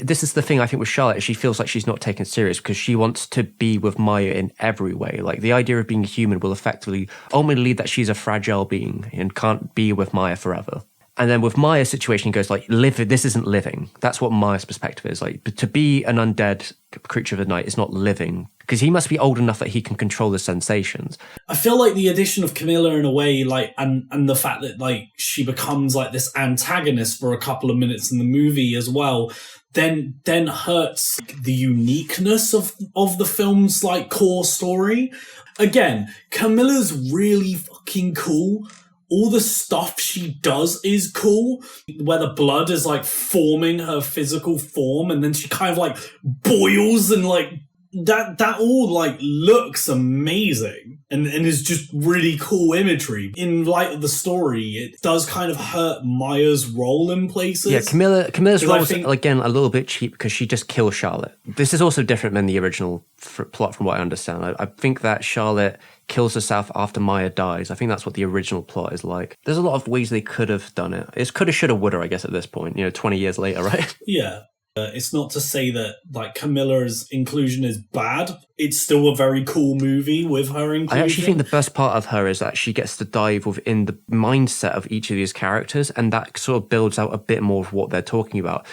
This is the thing I think with Charlotte, she feels like she's not taken serious because she wants to be with Maya in every way. Like the idea of being human will effectively ultimately lead that she's a fragile being and can't be with Maya forever. And then with Maya's situation, he goes like, this isn't living. That's what Maya's perspective is. Like, to be an undead creature of the night is not living, because he must be old enough that he can control the sensations. I feel like the addition of Camilla in a way, like, and the fact that like she becomes like this antagonist for a couple of minutes in the movie as well, then hurts the uniqueness of the film's like core story. Again, Camilla's really fucking cool. All the stuff she does is cool, where the blood is like forming her physical form, and then she kind of like boils, and like that all like looks amazing and is just really cool imagery. In light of the story, it does kind of hurt Maya's role in places. Yeah, Camilla's role is again a little bit cheap because she just kills Charlotte. This is also different than the original plot from what I understand. I think that Charlotte kills herself after Maya dies. I think that's what the original plot is like. There's a lot of ways they could have done it. It's coulda, shoulda, woulda, I guess, at this point, 20 years later, right? Yeah. It's not to say that like Camilla's inclusion is bad. It's still a very cool movie with her inclusion. I actually think the best part of her is that she gets to dive within the mindset of each of these characters, and that sort of builds out a bit more of what they're talking about.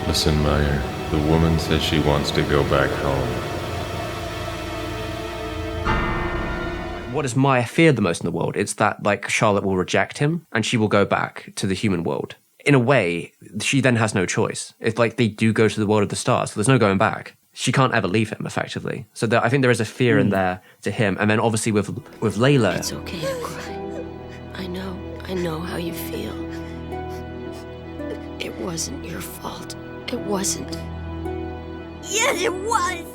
Listen, Meyer, the woman says she wants to go back home. What does Maya fear the most in the world? It's that like Charlotte will reject him and she will go back to the human world. In a way, she then has no choice. It's like they do go to the world of the stars, so there's no going back. She can't ever leave him, effectively. So I think there is a fear in there to him. And then obviously with Layla... It's okay to cry. I know how you feel. It wasn't your fault. It wasn't. Yes, it was!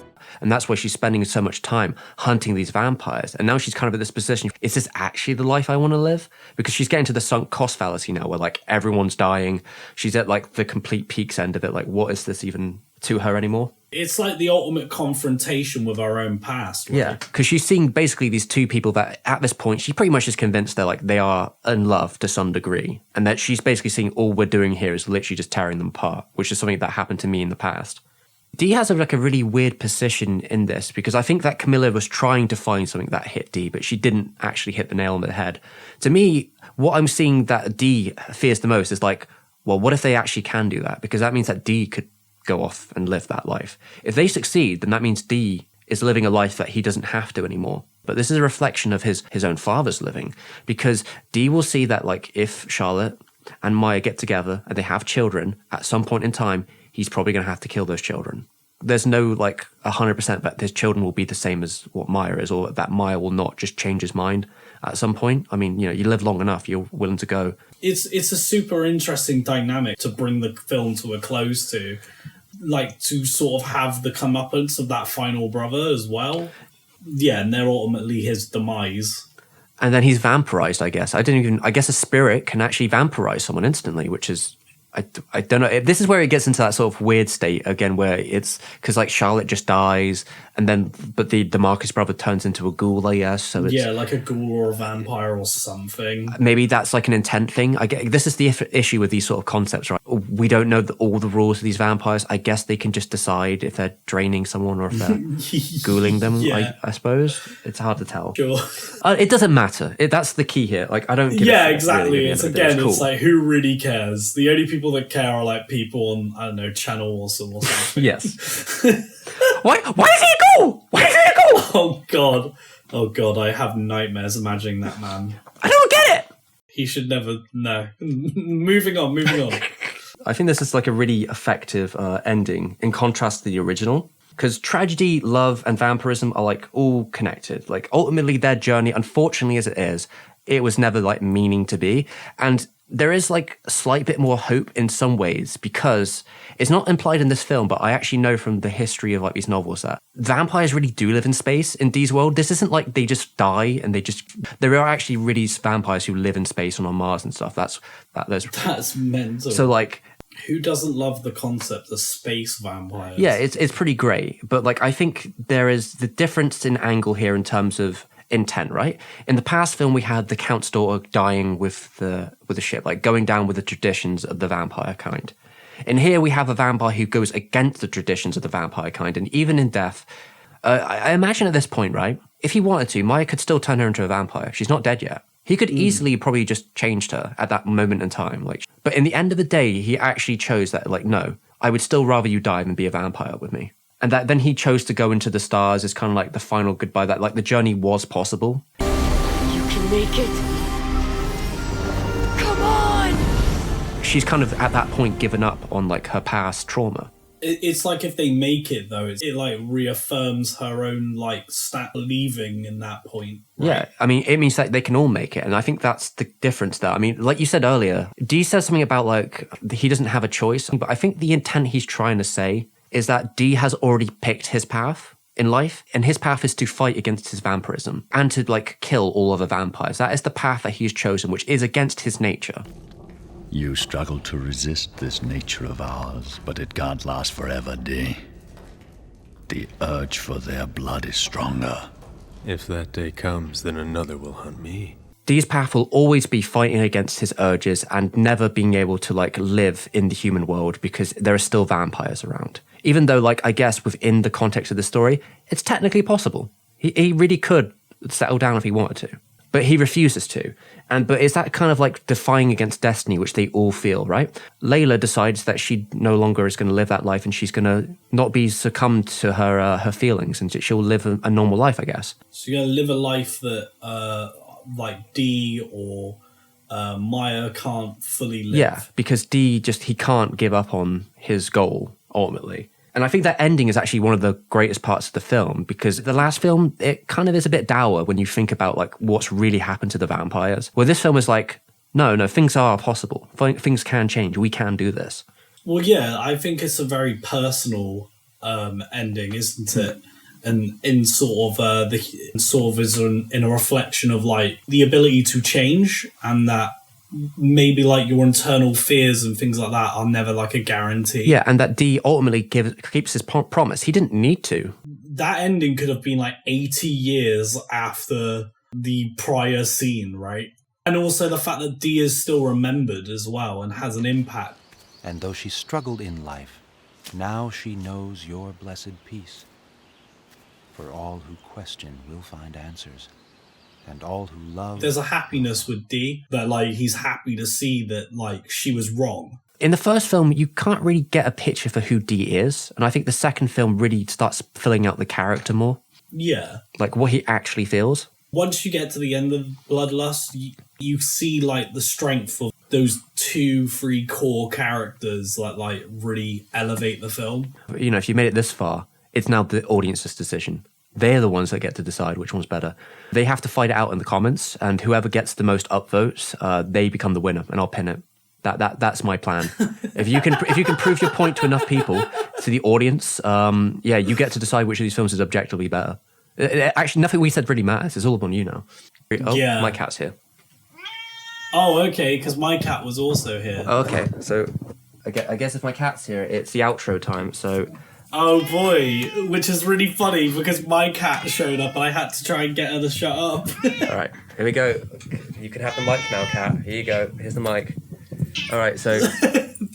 And that's why she's spending so much time hunting these vampires. And now she's kind of at this position. Is this actually the life I want to live? Because she's getting to the sunk cost fallacy now where like everyone's dying. She's at like the complete peak's end of it. Like, what is this even to her anymore? It's like the ultimate confrontation with our own past. Right? Yeah, because she's seeing basically these two people that at this point, she pretty much is convinced they are in love to some degree. And that she's basically seeing all we're doing here is literally just tearing them apart, which is something that happened to me in the past. Dee has a really weird position in this because I think that Camilla was trying to find something that hit Dee, but she didn't actually hit the nail on the head. To me, what I'm seeing that Dee fears the most is like, well, what if they actually can do that? Because that means that Dee could go off and live that life. If they succeed, then that means Dee is living a life that he doesn't have to anymore. But this is a reflection of his own father's living, because Dee will see that like if Charlotte and Maya get together and they have children, at some point in time, he's probably going to have to kill those children. there's no like 100% that his children will be the same as what Maya is, or that Maya will not just change his mind at some point. I mean, you know, you live long enough, you're willing to go. It's a super interesting dynamic to bring the film to a close to, like to sort of have the comeuppance of that final brother as well. Yeah, and they're ultimately his demise. And then he's vampirized, I guess. I guess a spirit can actually vampirize someone instantly, which is, I don't know. This is where it gets into that sort of weird state again, where it's because like Charlotte just dies, and then but the Marcus brother turns into a ghoul, I guess. So it's, yeah, like a ghoul or a vampire or something. Maybe that's like an intent thing. I get this is the issue with these sort of concepts, right? We don't know all the rules of these vampires. I guess they can just decide if they're draining someone or if they're ghouling them. Yeah. I suppose it's hard to tell. Sure. It doesn't matter. That's the key here. Like I don't. Give Yeah, a fuck, exactly. really, It's at the end of the day. again, It's it's cool. like who really cares? The only people that care are like people on, I don't know, Channel or something. Yes. Why is he a ghoul? Why is he a ghoul? Oh god, I have nightmares imagining that man. I don't get it. He should never. No. moving on. I think this is like a really effective ending in contrast to the original. Because tragedy, love, and vampirism are like all connected. Like ultimately their journey, unfortunately as it is, it was never like meaning to be. And there is like a slight bit more hope in some ways because it's not implied in this film, but I actually know from the history of like these novels that vampires really do live in space in Dee's world. This isn't like they just die and there are actually really vampires who live in space and on Mars and stuff. That's mental. So like, who doesn't love the concept of space vampires? yeah, it's pretty great. But like, I think there is the difference in angle here in terms of intent, right? In the past film, we had the Count's daughter dying with the ship, like going down with the traditions of the vampire kind. And here we have a vampire who goes against the traditions of the vampire kind, and even in death, I imagine at this point, right, if he wanted to, Maya could still turn her into a vampire. She's not dead yet. He could easily probably just changed her at that moment in time. Like, but in the end of the day, he actually chose that, like, no, I would still rather you die than be a vampire with me. And that then he chose to go into the stars as kind of like the final goodbye, that like the journey was possible. You can make it. Come on! She's kind of at that point given up on like her past trauma. It's like if they make it though, it like reaffirms her own like leaving in that point. Right? Yeah, I mean, it means that they can all make it. And I think that's the difference there. I mean, like you said earlier, Dee says something about like he doesn't have a choice. But I think the intent he's trying to say is that Dee has already picked his path in life, and his path is to fight against his vampirism and to like kill all other vampires. That is the path that he's chosen, which is against his nature. You struggle to resist this nature of ours, but it can't last forever, Dee. The urge for their blood is stronger. If that day comes, then another will hunt me. Dee's path will always be fighting against his urges and never being able to like live in the human world because there are still vampires around. Even though, like, I guess within the context of the story, it's technically possible. He really could settle down if he wanted to, but he refuses to. But it's that kind of like defying against destiny, which they all feel, right? Layla decides that she no longer is going to live that life and she's going to not be succumbed to her feelings and she'll live a normal life, I guess. So you're going to live a life that like Dee or Maya can't fully live. Yeah, because Dee he can't give up on his goal, ultimately. And I think that ending is actually one of the greatest parts of the film because the last film, it kind of is a bit dour when you think about like what's really happened to the vampires. Where this film is like, no, things are possible. Things can change. We can do this. Well, yeah, I think it's a very personal ending, isn't it? And in sort of is in a reflection of like the ability to change and that maybe like your internal fears and things like that are never like a guarantee. Yeah, and that Dee ultimately keeps his promise. He didn't need to. That ending could have been like 80 years after the prior scene, right? And also the fact that Dee is still remembered as well and has an impact. And though she struggled in life, now she knows your blessed peace. For all who question will find answers. And all who love... There's a happiness with Dee that like he's happy to see that like she was wrong. In the first film, you can't really get a picture for who Dee is. And I think the second film really starts filling out the character more. Yeah. Like what he actually feels. Once you get to the end of Bloodlust, you see like the strength of those 2-3 core characters like really elevate the film. You know, if you made it this far, it's now the audience's decision. They're the ones that get to decide which one's better. They have to fight it out in the comments, and whoever gets the most upvotes, they become the winner, and I'll pin it. That's my plan. If you can prove your point to enough people, to the audience, you get to decide which of these films is objectively better. Actually, nothing we said really matters. It's all on you now. Oh, yeah. My cat's here. Oh, okay, because my cat was also here. Okay, so I guess if my cat's here, it's the outro time, so... Oh boy, which is really funny because my cat showed up and I had to try and get her to shut up. All right, here we go. You can have the mic now, cat. Here you go. Here's the mic. All right, so...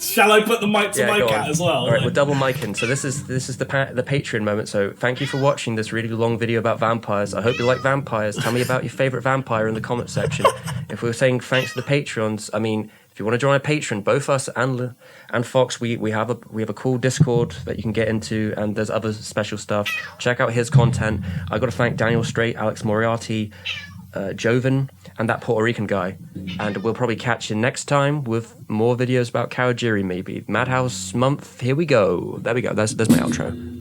Shall I put the mic to my cat as well? All right, we're double micing. So this is the Patreon moment. So thank you for watching this really long video about vampires. I hope you like vampires. Tell me about your favorite vampire in the comment section. If we're saying thanks to the Patreons, I mean, if you want to join a Patreon, both us and Fox, we have a cool Discord that you can get into, and there's other special stuff. Check out his content. I got to thank Daniel Strait, Alex Moriarty, Joven, and that Puerto Rican guy. And we'll probably catch you next time with more videos about Kawajiri, maybe. Madhouse month, here we go. There we go, there's my outro.